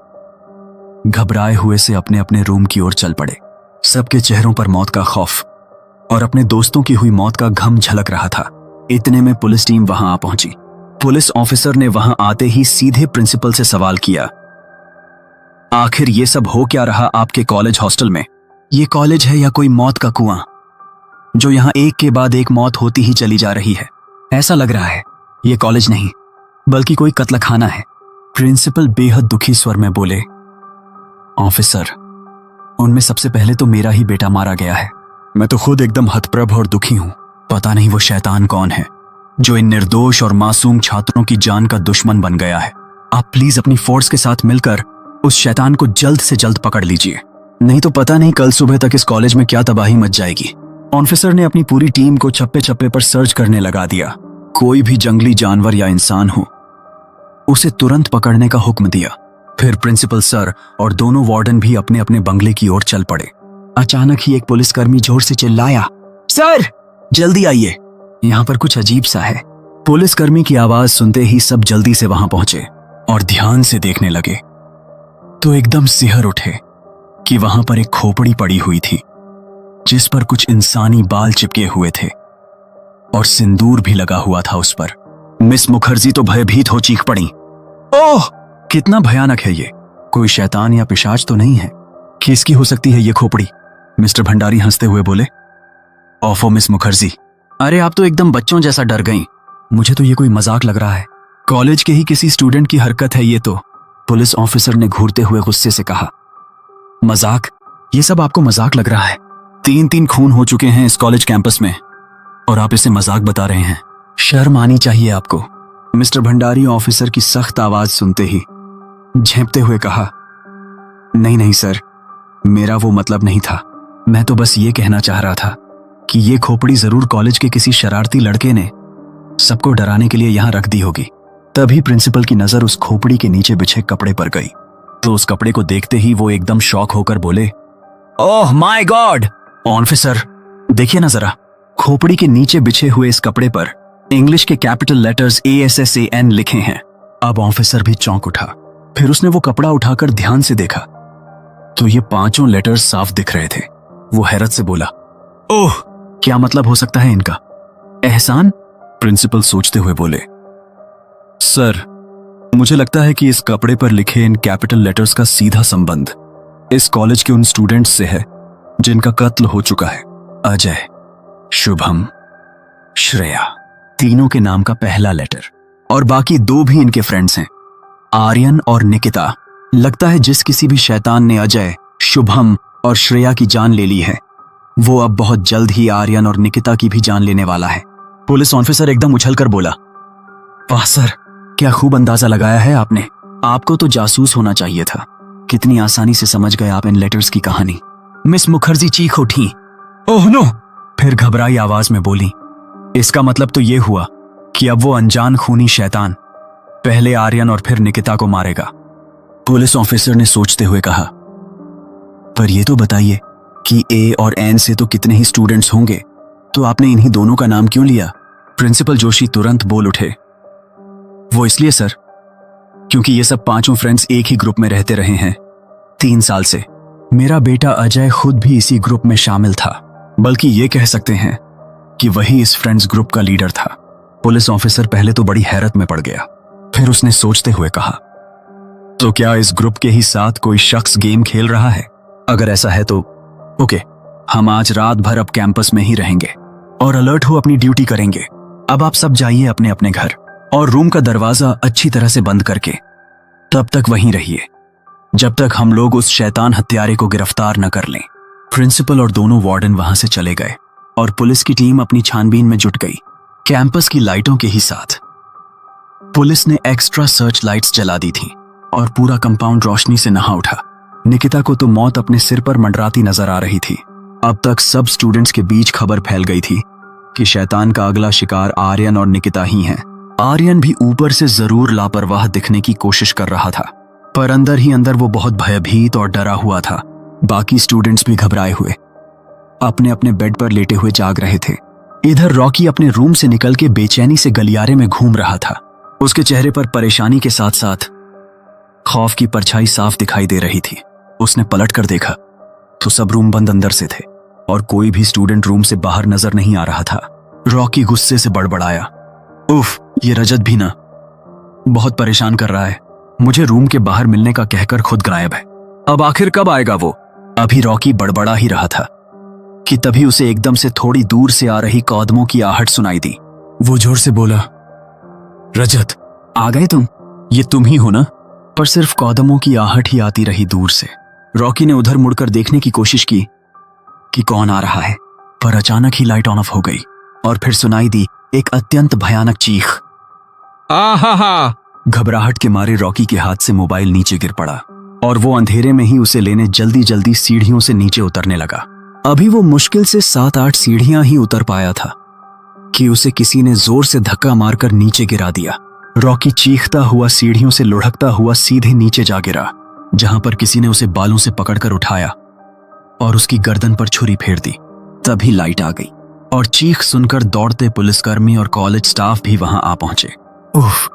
घबराए हुए से अपने अपने रूम की ओर चल पड़े। सबके चेहरों पर मौत का खौफ और अपने दोस्तों की हुई मौत का घम झलक रहा था। इतने में पुलिस टीम वहां आ पहुंची। पुलिस ऑफिसर ने वहां आते ही सीधे प्रिंसिपल से सवाल किया, आखिर ये सब हो क्या रहा आपके कॉलेज हॉस्टल में? ये कॉलेज है या कोई मौत का कुआं जो यहां एक के बाद एक मौत होती ही चली जा रही है? ऐसा लग रहा है ये कॉलेज नहीं बल्कि कोई कत्लखाना है। प्रिंसिपल बेहद दुखी स्वर में बोले, ऑफिसर, उनमें सबसे पहले तो मेरा ही बेटा मारा गया है मैं तो खुद एकदम हतप्रभ और दुखी हूं। पता नहीं वो शैतान कौन है जो इन निर्दोष और मासूम छात्रों की जान का दुश्मन बन गया है। आप प्लीज अपनी फोर्स के साथ मिलकर उस शैतान को जल्द से जल्द पकड़ लीजिए, नहीं तो पता नहीं कल सुबह तक इस कॉलेज में क्या तबाही मच जाएगी। ऑफिसर ने अपनी पूरी टीम को चप्पे चप्पे पर सर्च करने लगा दिया। कोई भी जंगली जानवर या इंसान हो, उसे तुरंत पकड़ने का हुक्म दिया। फिर प्रिंसिपल सर और दोनों वार्डन भी अपने अपने बंगले की ओर चल पड़े। अचानक ही एक पुलिसकर्मी जोर से चिल्लाया, सर जल्दी आइए, यहाँ पर कुछ अजीब सा है। पुलिसकर्मी की आवाज सुनते ही सब जल्दी से वहां पहुंचे और ध्यान से देखने लगे तो एकदम सिहर उठे कि वहां पर एक खोपड़ी पड़ी हुई थी जिस पर कुछ इंसानी बाल चिपके हुए थे और सिंदूर भी लगा हुआ था उस पर। मिस मुखर्जी तो भयभीत हो चीख पड़ी, ओह कितना भयानक है ये, कोई शैतान या पिशाच तो नहीं है? किसकी हो सकती है ये खोपड़ी? मिस्टर भंडारी हंसते हुए बोले, ओफो मिस मुखर्जी, अरे आप तो एकदम बच्चों जैसा डर गईं। मुझे तो ये कोई मजाक लग रहा है, कॉलेज के ही किसी स्टूडेंट की हरकत है ये तो। पुलिस ऑफिसर ने घूरते हुए गुस्से से कहा, मजाक? ये सब आपको मजाक लग रहा है? 3 खून हो चुके हैं इस कॉलेज कैंपस में और आप इसे मजाक बता रहे हैं? शर्म आनी चाहिए आपको। मिस्टर भंडारी ऑफिसर की सख्त आवाज सुनते ही झेंपते हुए कहा, नहीं नहीं सर, मेरा वो मतलब नहीं था। मैं तो बस ये कहना चाह रहा था कि ये खोपड़ी जरूर कॉलेज के किसी शरारती लड़के ने सबको डराने के लिए यहां रख दी होगी। तभी प्रिंसिपल की नजर उस खोपड़ी के नीचे बिछे कपड़े पर गई तो उस कपड़े को देखते ही वो एकदम शॉक होकर बोले, ओह माय गॉड! ऑफिसर देखिए ना जरा, खोपड़ी के नीचे बिछे हुए इस कपड़े पर इंग्लिश के कैपिटल लेटर्स ASSAN लिखे हैं। अब ऑफिसर भी चौंक उठा। फिर उसने वो कपड़ा उठाकर ध्यान से देखा तो ये 5 लेटर्स साफ दिख रहे थे। वो हैरत से बोला, ओह क्या मतलब हो सकता है इनका? एहसान? प्रिंसिपल सोचते हुए बोले, सर मुझे लगता है कि इस कपड़े पर लिखे इन कैपिटल लेटर्स का सीधा संबंध इस कॉलेज के उन स्टूडेंट्स से है जिनका कत्ल हो चुका है। अजय, शुभम, श्रेया, तीनों के नाम का पहला लेटर और बाकी 2 भी इनके फ्रेंड्स हैं, आर्यन और निकिता। लगता है जिस किसी भी शैतान ने अजय, शुभम और श्रेया की जान ले ली है वो अब बहुत जल्द ही आर्यन और निकिता की भी जान लेने वाला है। पुलिस ऑफिसर एकदम उछलकर बोला, वाह सर, क्या खूब अंदाजा लगाया है आपने। आपको तो जासूस होना चाहिए था। कितनी आसानी से समझ गए आप इन लेटर्स की कहानी। मिस मुखर्जी चीख उठी, ओह नो! फिर घबराई आवाज में बोली, इसका मतलब तो ये हुआ कि अब वो अनजान खूनी शैतान पहले आर्यन और फिर निकिता को मारेगा। पुलिस ऑफिसर ने सोचते हुए कहा, पर ये तो बताइए कि A और N से तो कितने ही स्टूडेंट्स होंगे, तो आपने इन्हीं दोनों का नाम क्यों लिया? प्रिंसिपल जोशी तुरंत बोल उठे, वो इसलिए सर क्योंकि ये सब 5 फ्रेंड्स एक ही ग्रुप में रहते रहे हैं 3 साल से। मेरा बेटा अजय खुद भी इसी ग्रुप में शामिल था, बल्कि ये कह सकते हैं कि वही इस फ्रेंड्स ग्रुप का लीडर था। पुलिस ऑफिसर पहले तो बड़ी हैरत में पड़ गया, फिर उसने सोचते हुए कहा, तो क्या इस ग्रुप के ही साथ कोई शख्स गेम खेल रहा है? अगर ऐसा है तो ओके, हम आज रात भर अब कैंपस में ही रहेंगे और अलर्ट हो अपनी ड्यूटी करेंगे। अब आप सब जाइए अपने अपने घर और रूम का दरवाजा अच्छी तरह से बंद करके तब तक वहीं रहिए जब तक हम लोग उस शैतान हत्यारे को गिरफ्तार न कर लें। प्रिंसिपल और दोनों वार्डन वहां से चले गए और पुलिस की टीम अपनी छानबीन में जुट गई, कैंपस की लाइटों के ही साथ। पुलिस ने एक्स्ट्रा सर्च लाइट्स जला दी थी और पूरा कंपाउंड रोशनी से नहा उठा। निकिता को तो मौत अपने सिर पर मंडराती नजर आ रही थी। अब तक सब स्टूडेंट्स के बीच खबर फैल गई थी कि शैतान का अगला शिकार आर्यन और निकिता ही हैं। आर्यन भी ऊपर से जरूर लापरवाह दिखने की कोशिश कर रहा था, पर अंदर ही अंदर वो बहुत भयभीत और डरा हुआ था। बाकी स्टूडेंट्स भी घबराए हुए अपने अपने बेड पर लेटे हुए जाग रहे थे। इधर रॉकी अपने रूम से निकल के बेचैनी से गलियारे में घूम रहा था। उसके चेहरे पर परेशानी के साथ साथ खौफ की परछाई साफ दिखाई दे रही थी। उसने पलट कर देखा तो सब रूम बंद अंदर से थे और कोई भी स्टूडेंट रूम से बाहर नजर नहीं आ रहा था। रॉकी गुस्से से बड़बड़ाया, उफ, ये रजत भी ना बहुत परेशान कर रहा है। मुझे रूम के बाहर मिलने का कहकर खुद गायब है। अब आखिर कब आएगा वो? अभी रॉकी बड़बड़ा ही रहा था कि तभी उसे एकदम से थोड़ी दूर से आ रही कदमों की आहट सुनाई दी। वो जोर से बोला, रजत आ गए तुम? ये तुम ही हो ना? पर सिर्फ कदमों की आहट ही आती रही दूर से। रॉकी ने उधर मुड़कर देखने की कोशिश की कि कौन आ रहा है, पर अचानक ही लाइट ऑन ऑफ हो गई और फिर सुनाई दी एक अत्यंत भयानक चीख। आहा! घबराहट के मारे रॉकी के हाथ से मोबाइल नीचे गिर पड़ा और वो अंधेरे में ही उसे लेने जल्दी जल्दी सीढ़ियों से नीचे उतरने लगा। अभी वो मुश्किल से 7-8 सीढ़ियां ही उतर पाया था कि उसे किसी ने जोर से धक्का मारकर नीचे गिरा दिया। रॉकी चीखता हुआ सीढ़ियों से लुढ़कता हुआ सीधे नीचे जा गिरा, जहां पर किसी ने उसे बालों से पकड़कर उठाया और उसकी गर्दन पर छुरी फेर दी। तभी लाइट आ गई और चीख सुनकर दौड़ते पुलिसकर्मी और कॉलेज स्टाफ भी वहां आ पहुंचे। उफ!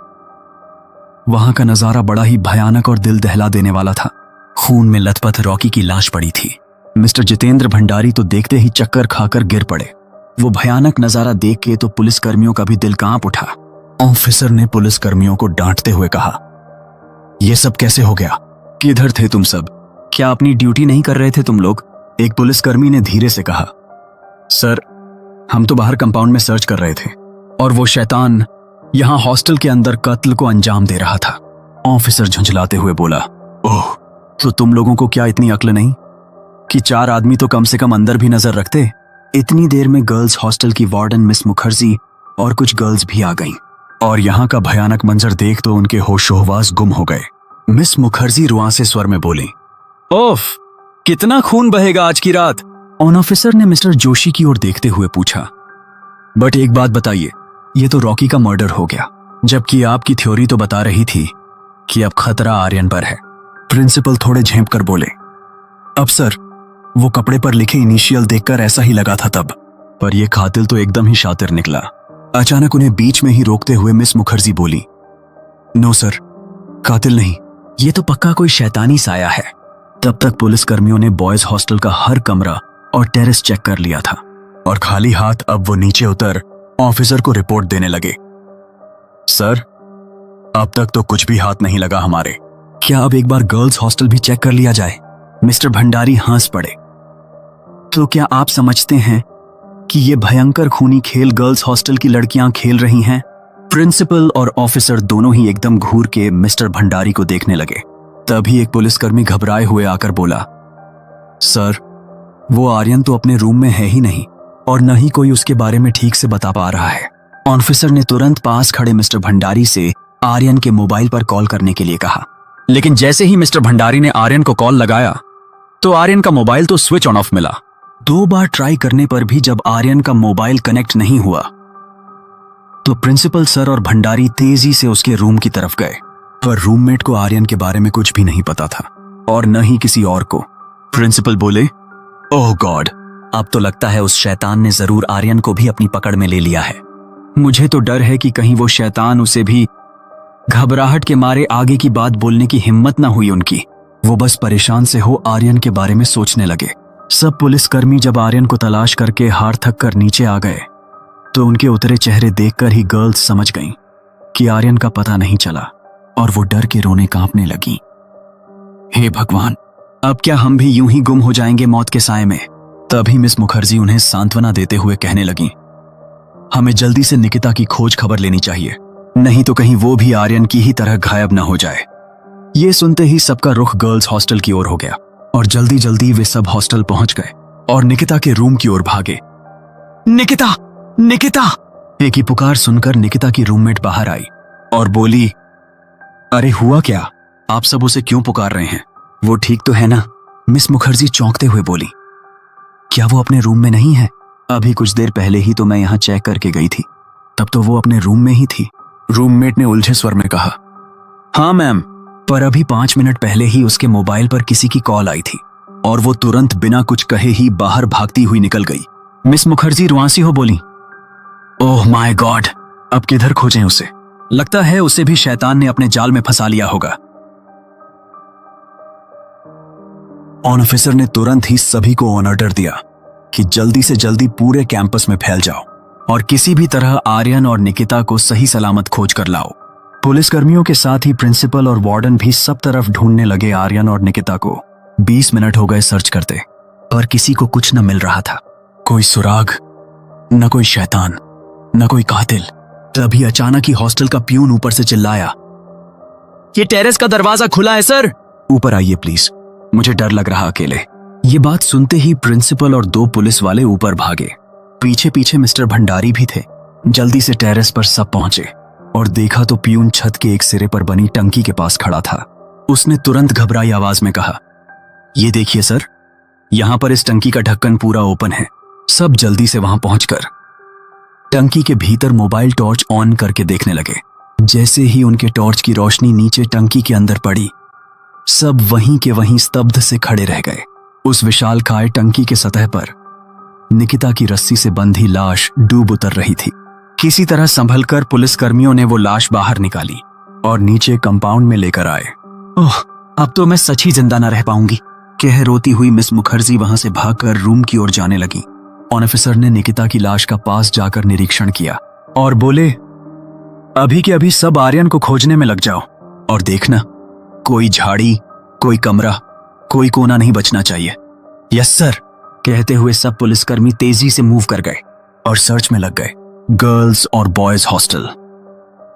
वहां का नजारा बड़ा ही भयानक और दिल दहला देने वाला था। खून में लथपथ रॉकी की लाश पड़ी थी। मिस्टर जितेंद्र भंडारी तो देखते ही चक्कर खाकर गिर पड़े। वो भयानक नजारा देख के तो पुलिसकर्मियों का भी दिल कांप उठा। ऑफिसर ने पुलिसकर्मियों को डांटते हुए कहा, यह सब कैसे हो गया? किधर थे तुम सब? क्या अपनी ड्यूटी नहीं कर रहे थे तुम लोग? एक पुलिसकर्मी ने धीरे से कहा, सर, हम तो बाहर कंपाउंड में सर्च कर रहे थे और वो शैतान यहां हॉस्टल के अंदर कत्ल को अंजाम दे रहा था। ऑफिसर झुंझलाते हुए बोला, ओह, तो तुम लोगों को क्या इतनी अक्ल नहीं कि 4 आदमी तो कम से कम अंदर भी नजर रखते? इतनी देर में गर्ल्स हॉस्टल की वार्डन मिस मुखर्जी और कुछ गर्ल्स भी आ गईं और यहाँ का भयानक मंजर देख तो उनके होशोहवास गुम हो गए। मिस मुखर्जी रुआंसे स्वर में बोली, ओफ, कितना खून बहेगा आज की रात? ऑन ऑफिसर ने मिस्टर जोशी की ओर देखते हुए पूछा, बट एक बात बताइए, ये तो रॉकी का मर्डर हो गया, जबकि आपकी थ्योरी तो बता रही थी कि अब खतरा आर्यन पर है। प्रिंसिपल थोड़े झेंप कर बोले, अब सर, वो कपड़े पर लिखे इनिशियल देखकर ऐसा ही लगा था तब, पर ये कातिल तो एकदम ही शातिर निकला। अचानक उन्हें बीच में ही रोकते हुए मिस मुखर्जी बोली, नो सर, कातिल नहीं, ये तो पक्का कोई शैतानी साया है। तब तक पुलिसकर्मियों ने बॉयज हॉस्टल का हर कमरा और टेरेस चेक कर लिया था और खाली हाथ अब वो नीचे उतर ऑफिसर को रिपोर्ट देने लगे। सर, अब तक तो कुछ भी हाथ नहीं लगा हमारे। क्या अब एक बार गर्ल्स हॉस्टल भी चेक कर लिया जाए? मिस्टर भंडारी हंस पड़े। तो क्या आप समझते हैं कि ये भयंकर खूनी खेल गर्ल्स हॉस्टल की लड़कियां खेल रही हैं? प्रिंसिपल और ऑफिसर दोनों ही एकदम घूर के मिस्टर भंडारी को देखने लगे। तभी एक पुलिसकर्मी घबराए हुए आकर बोला, सर, वो आर्यन तो अपने रूम में है ही नहीं और न ही कोई उसके बारे में ठीक से बता पा रहा है। ऑफिसर ने तुरंत पास खड़े मिस्टर भंडारी से आर्यन के मोबाइल पर कॉल करने के लिए कहा, लेकिन जैसे ही मिस्टर भंडारी ने आर्यन को कॉल लगाया तो आर्यन का मोबाइल तो स्विच ऑन ऑफ मिला। 2 बार ट्राई करने पर भी जब आर्यन का मोबाइल कनेक्ट नहीं हुआ तो प्रिंसिपल सर और भंडारी तेजी से उसके रूम की तरफ गए, पर रूममेट को आर्यन के बारे में कुछ भी नहीं पता था और न ही किसी और को। प्रिंसिपल बोले, ओह गॉड, अब तो लगता है उस शैतान ने जरूर आर्यन को भी अपनी पकड़ में ले लिया है। मुझे तो डर है कि कहीं वो शैतान उसे भी। घबराहट के मारे आगे की बात बोलने की हिम्मत ना हुई उनकी। वो बस परेशान से हो आर्यन के बारे में सोचने लगे। सब पुलिसकर्मी जब आर्यन को तलाश करके हार थक कर नीचे आ गए तो उनके उतरे चेहरे देखकर ही गर्ल्स समझ गईं कि आर्यन का पता नहीं चला और वो डर के रोने कांपने लगी। हे भगवान, अब क्या हम भी यूं ही गुम हो जाएंगे मौत के साए में? तभी मिस मुखर्जी उन्हें सांत्वना देते हुए कहने लगी, हमें जल्दी से निकिता की खोज खबर लेनी चाहिए, नहीं तो कहीं वो भी आर्यन की ही तरह गायब न हो जाए। ये सुनते ही सबका रुख गर्ल्स हॉस्टल की ओर हो गया और जल्दी जल्दी वे सब हॉस्टल पहुंच गए और निकिता के रूम की ओर भागे। निकिता, निकिता! एक ही पुकार सुनकर निकिता की रूममेट बाहर आई और बोली, अरे हुआ क्या? आप सब उसे क्यों पुकार रहे हैं? वो ठीक तो है ना? मिस मुखर्जी चौंकते हुए बोली, क्या वो अपने रूम में नहीं है? अभी कुछ देर पहले ही तो मैं यहां चेक करके गई थी, तब तो वो अपने रूम में ही थी। रूममेट ने उलझे स्वर में कहा, हाँ मैम, पर अभी 5 मिनट पहले ही उसके मोबाइल पर किसी की कॉल आई थी और वो तुरंत बिना कुछ कहे ही बाहर भागती हुई निकल गई। मिस मुखर्जी रुआंसी हो बोली, ओह माय गॉड, अब किधर खोजें उसे? लगता है उसे भी शैतान ने अपने जाल में फंसा लिया होगा। ऑन ऑफिसर ने तुरंत ही सभी को ऑन ऑर्डर दिया कि जल्दी से जल्दी पूरे कैंपस में फैल जाओ और किसी भी तरह आर्यन और निकिता को सही सलामत खोज कर लाओ। पुलिसकर्मियों के साथ ही प्रिंसिपल और वार्डन भी सब तरफ ढूंढने लगे आर्यन और निकिता को। 20 मिनट हो गए सर्च करते, पर किसी को कुछ न मिल रहा था। कोई सुराग, न कोई शैतान, न कोई कातिल। तभी अचानक ही हॉस्टल का प्यून ऊपर से चिल्लाया, ये टेरेस का दरवाजा खुला है सर, ऊपर आइए प्लीज, मुझे डर लग रहा अकेले। ये बात सुनते ही प्रिंसिपल और 2 पुलिस वाले ऊपर भागे। पीछे पीछे मिस्टर भंडारी भी थे। जल्दी से टेरेस पर सब पहुंचे और देखा तो पियून छत के एक सिरे पर बनी टंकी के पास खड़ा था। उसने तुरंत घबराई आवाज में कहा, ये देखिए सर, यहां पर इस टंकी का ढक्कन पूरा ओपन है। सब जल्दी से वहां पहुंचकर टंकी के भीतर मोबाइल टॉर्च ऑन करके देखने लगे। जैसे ही उनके टॉर्च की रोशनी नीचे टंकी के अंदर पड़ी, सब वहीं के वहीं स्तब्ध से खड़े रह गए। उस विशालकाय टंकी के सतह पर निकिता की रस्सी से बंधी लाश डूब उतर रही थी। किसी तरह संभलकर पुलिसकर्मियों ने वो लाश बाहर निकाली और नीचे कंपाउंड में लेकर आए। ओह, अब तो मैं सच ही जिंदा न रह पाऊंगी, कह रोती हुई मिस मुखर्जी वहां से भागकर रूम की ओर जाने लगी। ऑफिसर ने निकिता की लाश का पास जाकर निरीक्षण किया और बोले, अभी के अभी सब आर्यन को खोजने में लग जाओ और देखना कोई झाड़ी, कोई कमरा, कोई कोना नहीं बचना चाहिए। यस सर, कहते हुए सब पुलिसकर्मी तेजी से मूव कर गए और सर्च में लग गए। गर्ल्स और बॉयज हॉस्टल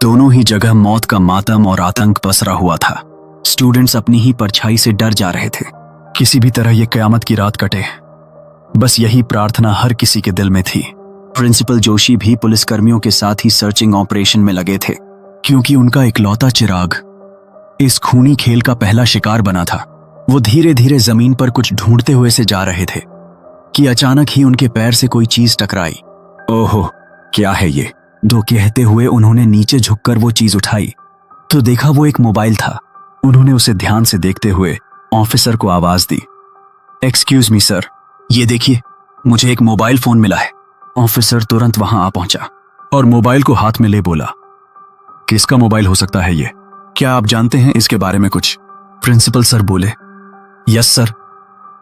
दोनों ही जगह मौत का मातम और आतंक पसरा हुआ था। स्टूडेंट्स अपनी ही परछाई से डर जा रहे थे। किसी भी तरह यह कयामत की रात कटे, बस यही प्रार्थना हर किसी के दिल में थी। प्रिंसिपल जोशी भी पुलिसकर्मियों के साथ ही सर्चिंग ऑपरेशन में लगे थे, क्योंकि उनका इकलौता चिराग इस खूनी खेल का पहला शिकार बना था। वो धीरे धीरे जमीन पर कुछ ढूंढते हुए से जा रहे थे कि अचानक ही उनके पैर से कोई चीज टकराई। ओहो, क्या है ये? दो कहते हुए उन्होंने नीचे झुककर वो चीज उठाई तो देखा वो एक मोबाइल था। उन्होंने उसे ध्यान से देखते हुए ऑफिसर को आवाज दी, एक्सक्यूज मी सर, ये देखिए, मुझे एक मोबाइल फोन मिला है। ऑफिसर तुरंत वहां आ पहुंचा और मोबाइल को हाथ में ले बोला, किसका मोबाइल हो सकता है ये? क्या आप जानते हैं इसके बारे में कुछ? प्रिंसिपल सर बोले, यस सर,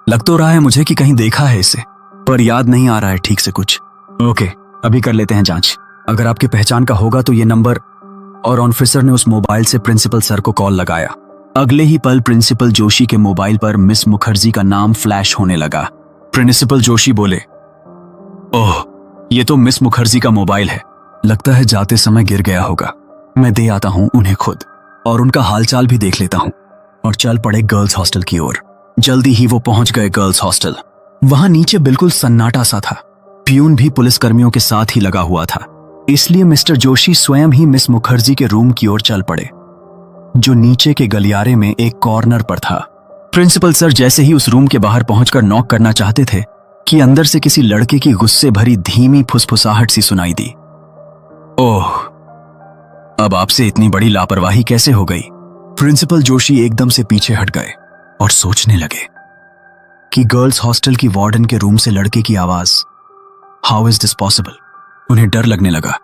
लग तो रहा है मुझे कि कहीं देखा है इसे, पर याद नहीं आ रहा है ठीक से कुछ। ओके, अभी कर लेते हैं जांच, अगर आपकी पहचान का होगा तो ये नंबर। और ऑफिसर ने उस मोबाइल से प्रिंसिपल सर को कॉल लगाया। अगले ही पल प्रिंसिपल जोशी के मोबाइल पर मिस मुखर्जी का नाम फ्लैश होने लगा। प्रिंसिपल जोशी बोले, ओह, ये तो मिस मुखर्जी का मोबाइल है, लगता है जाते समय गिर गया होगा। मैं दे आता हूं उन्हें खुद और उनका हालचाल भी देख लेता हूं। और चल पड़े गर्ल्स हॉस्टल की ओर। जल्दी ही वो पहुंच गए गर्ल्स हॉस्टल। वहां नीचे बिल्कुल सन्नाटा सा था। पियून भी पुलिसकर्मियों के साथ ही लगा हुआ था, इसलिए मिस्टर जोशी स्वयं ही मिस मुखर्जी के रूम की ओर चल पड़े, जो नीचे के गलियारे में एक कॉर्नर पर था। प्रिंसिपल सर जैसे ही उस रूम के बाहर पहुंचकर नॉक करना चाहते थे कि अंदर से किसी लड़के की गुस्से भरी धीमी फुसफुसाहट सी सुनाई दी। ओह, अब आपसे इतनी बड़ी लापरवाही कैसे हो गई? प्रिंसिपल जोशी एकदम से पीछे हट गए और सोचने लगे कि गर्ल्स हॉस्टल की वार्डन के रूम से लड़के की आवाज, हाउ इज दिस पॉसिबल? उन्हें डर लगने लगा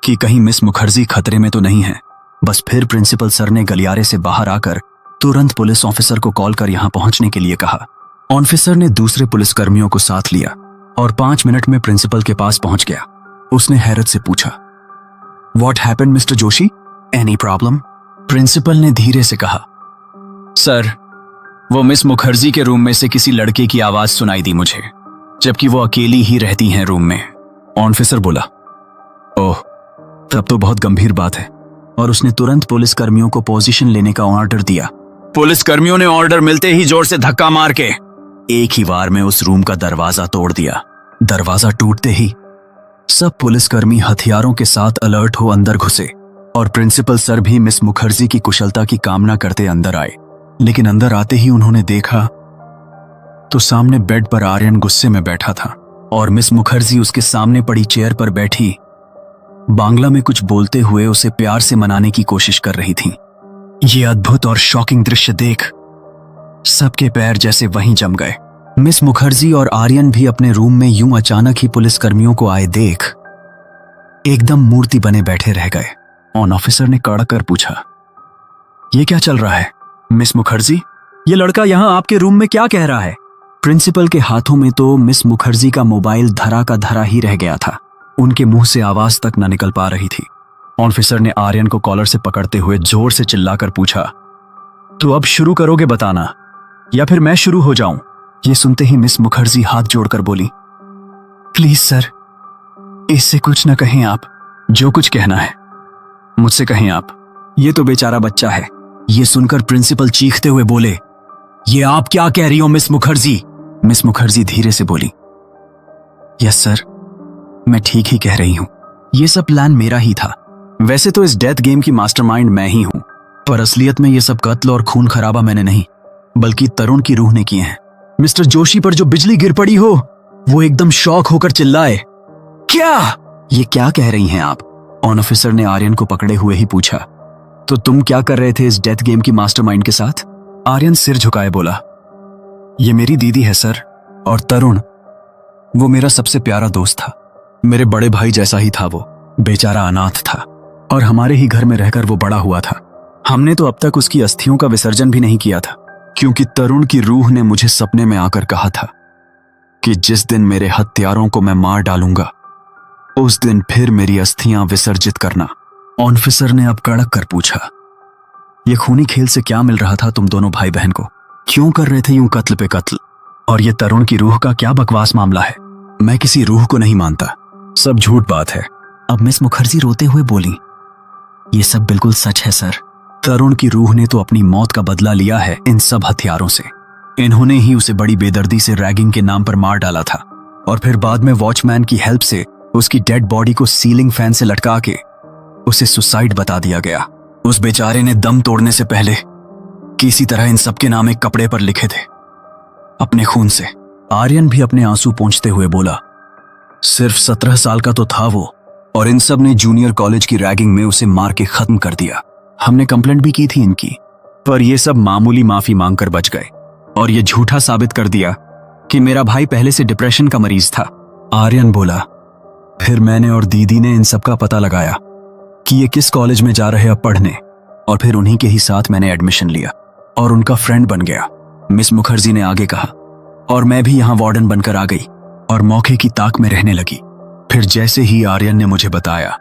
कि कहीं मिस मुखर्जी खतरे में तो नहीं है। बस फिर प्रिंसिपल सर ने गलियारे से बाहर आकर तुरंत पुलिस ऑफिसर को कॉल कर यहां पहुंचने के लिए कहा। ऑफिसर ने दूसरे पुलिसकर्मियों को साथ लिया और 5 मिनट में प्रिंसिपल के पास पहुंच गया। उसने हैरत से पूछा, what happened mister Joshi? Any problem? Principal ने धीरे से कहा, सर, वो मिस मुखर्जी के रूम में से किसी लड़के की आवाज सुनाई दी मुझे, जबकि वो अकेली ही रहती हैं रूम में। ऑफिसर बोला, ओह, तब तो बहुत गंभीर बात है। और उसने तुरंत पुलिसकर्मियों को पोजीशन लेने का ऑर्डर दिया। पुलिसकर्मियों ने ऑर्डर मिलते ही जोर से धक्का मार के एक ही वार में उस रूम का दरवाजा तोड़ दिया। दरवाजा टूटते ही सब पुलिसकर्मी हथियारों के साथ अलर्ट हो अंदर घुसे और प्रिंसिपल सर भी मिस मुखर्जी की कुशलता की कामना करते अंदर आए। लेकिन अंदर आते ही उन्होंने देखा तो सामने बेड पर आर्यन गुस्से में बैठा था और मिस मुखर्जी उसके सामने पड़ी चेयर पर बैठी बांग्ला में कुछ बोलते हुए उसे प्यार से मनाने की कोशिश कर रही थी। ये अद्भुत और शॉकिंग दृश्य देख सबके पैर जैसे वहीं जम गए। मिस मुखर्जी और आर्यन भी अपने रूम में यूं अचानक ही पुलिसकर्मियों को आए देख एकदम मूर्ति बने बैठे रह गए। ऑन ऑफिसर ने कड़क कर पूछा, ये क्या चल रहा है? मिस मुखर्जी, ये लड़का यहां आपके रूम में क्या कह रहा है? प्रिंसिपल के हाथों में तो मिस मुखर्जी का मोबाइल धरा का धरा ही रह गया था। उनके मुंह से आवाज तक न निकल पा रही थी। ऑफिसर ने आर्यन को कॉलर से पकड़ते हुए जोर से चिल्लाकर पूछा, तो अब शुरू करोगे बताना या फिर मैं शुरू हो जाऊं? ये सुनते ही मिस मुखर्जी हाथ जोड़कर बोली, प्लीज सर, इससे कुछ न कहें आप, जो कुछ कहना है मुझसे कहें आप, ये तो बेचारा बच्चा है। ये सुनकर प्रिंसिपल चीखते हुए बोले, ये आप क्या कह रही हो मिस मुखर्जी? मिस मुखर्जी धीरे से बोली, यस सर, मैं ठीक ही कह रही हूं। यह सब प्लान मेरा ही था। वैसे तो इस डेथ गेम की मास्टरमाइंड मैं ही हूं, पर असलियत में यह सब कत्ल और खून खराबा मैंने नहीं, बल्कि तरुण की रूह ने किए हैं। मिस्टर जोशी पर जो बिजली गिर पड़ी हो, वो एकदम शॉक होकर चिल्लाए, क्या? ये क्या कह रही हैं आप? ऑन ऑफिसर ने आर्यन को पकड़े हुए ही पूछा। तो तुम क्या कर रहे थे इस डेथ गेम की मास्टरमाइंड के साथ? आर्यन सिर झुकाए बोला, ये मेरी दीदी है सर, और तरुण वो मेरा सबसे प्यारा दोस्त था। मेरे बड़े भाई जैसा ही था वो, बेचारा अनाथ था और हमारे ही घर में रहकर वो बड़ा हुआ था। हमने तो अब तक उसकी अस्थियों का विसर्जन भी नहीं किया था, क्योंकि तरुण की रूह ने मुझे सपने में आकर कहा था कि जिस दिन मेरे हत्यारों को मैं मार डालूंगा, उस दिन फिर मेरी अस्थियां विसर्जित करना। ऑफिसर ने अब कड़क कर पूछा, ये खूनी खेल से क्या मिल रहा था तुम दोनों भाई बहन को? क्यों कर रहे थे यूं कत्ल पे कत्ल? और ये तरुण की रूह का क्या बकवास मामला है? मैं किसी रूह को नहीं मानता, सब झूठ बात है। अब मिस मुखर्जी रोते हुए बोली, ये सब बिल्कुल सच है सर। तरुण की रूह ने तो अपनी मौत का बदला लिया है इन सब हथियारों से। इन्होंने ही उसे बड़ी बेदर्दी से रैगिंग के नाम पर मार डाला था, और फिर बाद में वॉचमैन की हेल्प से उसकी डेड बॉडी को सीलिंग फैन से लटका के उसे सुसाइड बता दिया गया। उस बेचारे ने दम तोड़ने से पहले किसी तरह इन सबके नाम एक कपड़े पर लिखे थे, अपने खून से। आर्यन भी अपने आंसू पोंछते हुए बोला, सिर्फ 17 साल का तो था वो, और इन सब ने जूनियर कॉलेज की रैगिंग में उसे मार के खत्म कर दिया। हमने कंप्लेंट भी की थी इनकी, पर ये सब मामूली माफी मांगकर बच गए, और ये झूठा साबित कर दिया कि मेरा भाई पहले से डिप्रेशन का मरीज था। आर्यन बोला, फिर मैंने और दीदी ने इन सब का पता लगाया कि ये किस कॉलेज में जा रहे अब पढ़ने, और फिर उन्हीं के ही साथ मैंने एडमिशन लिया और उनका फ्रेंड बन गया। मिस मुखर्जी ने आगे कहा, और मैं भी यहां वार्डन बनकर आ गई और मौके की ताक में रहने लगी। फिर जैसे ही आर्यन ने मुझे बताया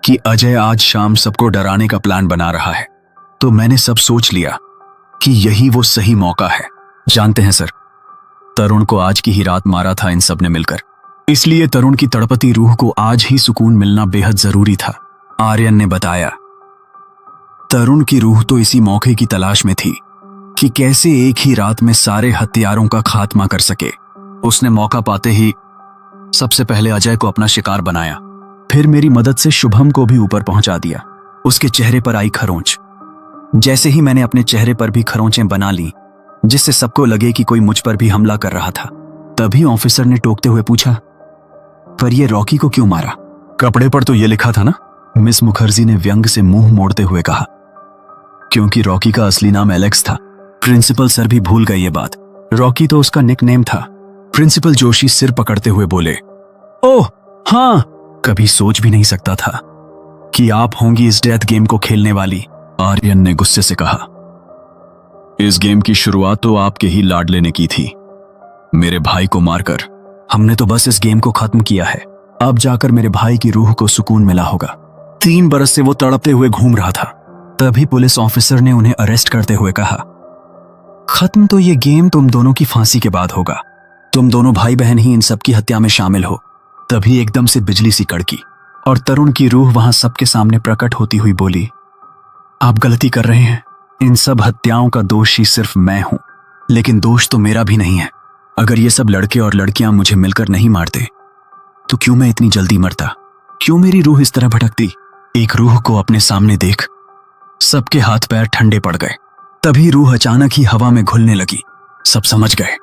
कि अजय आज शाम सबको डराने का प्लान बना रहा है, तो मैंने सब सोच लिया कि यही वो सही मौका है। जानते हैं सर, तरुण को आज की ही रात मारा था इन सब ने मिलकर, इसलिए तरुण की तड़पती रूह को आज ही सुकून मिलना बेहद जरूरी था। आर्यन ने बताया, तरुण की रूह तो इसी मौके की तलाश में थी कि कैसे एक ही रात में सारे हत्यारों का खात्मा कर सके। उसने मौका पाते ही सबसे पहले अजय को अपना शिकार बनाया, फिर मेरी मदद से शुभम को भी ऊपर पहुंचा दिया। उसके चेहरे पर आई खरोंच। जैसे ही मैंने अपने चेहरे पर भी खरोंचें बना ली, जिससे सबको लगे कि कोई मुझ पर भी हमला कर रहा था, तभी ऑफिसर ने टोकते हुए पूछा, पर ये रॉकी को क्यों मारा? कपड़े पर तो ये लिखा था ना? मिस मुखर्जी ने व्यंग से मुंह मोड़ते हुए कहा, क्योंकि रॉकी का असली नाम एलेक्स था। प्रिंसिपल सर भी भूल गए ये बात, रॉकी तो उसका निकनेम था। प्रिंसिपल जोशी सिर पकड़ते हुए बोले, ओह हाँ, कभी सोच भी नहीं सकता था कि आप होंगी इस डेथ गेम को खेलने वाली। आर्यन ने गुस्से से कहा, इस गेम की शुरुआत तो आपके ही लाडले ने की थी, मेरे भाई को मारकर। हमने तो बस इस गेम को खत्म किया है, अब जाकर मेरे भाई की रूह को सुकून मिला होगा। 3 बरस से वो तड़पते हुए घूम रहा था। तभी पुलिस ऑफिसर ने उन्हें अरेस्ट करते हुए कहा, खत्म तो ये गेम तुम दोनों की फांसी के बाद होगा। तुम दोनों भाई बहन ही इन सब की हत्या में शामिल हो। तभी एकदम से बिजली सी कड़की और तरुण की रूह वहां सबके सामने प्रकट होती हुई बोली, आप गलती कर रहे हैं, इन सब हत्याओं का दोषी सिर्फ मैं हूं, लेकिन दोष तो मेरा भी नहीं है। अगर ये सब लड़के और लड़कियां मुझे मिलकर नहीं मारते तो क्यों मैं इतनी जल्दी मरता? क्यों मेरी रूह इस तरह भटकती? एक रूह को अपने सामने देख सबके हाथ पैर ठंडे पड़ गए। तभी रूह अचानक ही हवा में घुलने लगी। सब समझ गए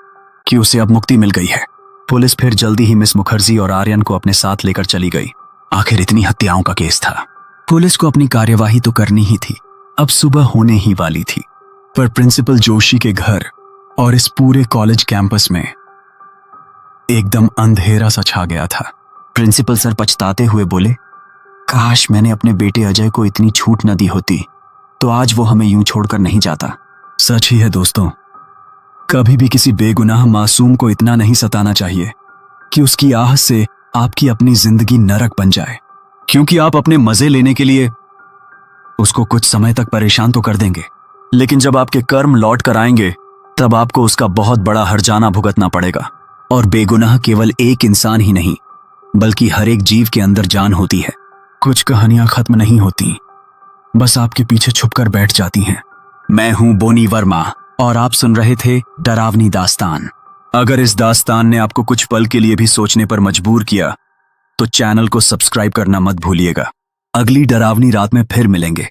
कि उसे अब मुक्ति मिल गई है। पुलिस फिर जल्दी ही मिस मुखर्जी और आर्यन को अपने साथ लेकर चली गई। आखिर इतनी हत्याओं का केस था, पुलिस को अपनी कार्यवाही तो करनी ही थी। अब सुबह होने ही वाली थी, पर प्रिंसिपल जोशी के घर और इस पूरे कॉलेज कैंपस में एकदम अंधेरा सा छा गया था। प्रिंसिपल सर पछताते हुए बोले, काश मैंने अपने बेटे अजय को इतनी छूट न दी होती, तो आज वो हमें यूं छोड़कर नहीं जाता। सच ही है दोस्तों, कभी भी किसी बेगुनाह मासूम को इतना नहीं सताना चाहिए कि उसकी आह से आपकी अपनी जिंदगी नरक बन जाए, क्योंकि आप अपने मजे लेने के लिए उसको कुछ समय तक परेशान तो कर देंगे, लेकिन जब आपके कर्म लौट कर आएंगे तब आपको उसका बहुत बड़ा हर्जाना भुगतना पड़ेगा। और बेगुनाह केवल एक इंसान ही नहीं, बल्कि हर एक जीव के अंदर जान होती है। कुछ कहानियां खत्म नहीं होती, बस आपके पीछे छुपकर बैठ जाती हैं। मैं हूं बोनी वर्मा और आप सुन रहे थे डरावनी दास्तान। अगर इस दास्तान ने आपको कुछ पल के लिए भी सोचने पर मजबूर किया तो चैनल को सब्सक्राइब करना मत भूलिएगा। अगली डरावनी रात में फिर मिलेंगे।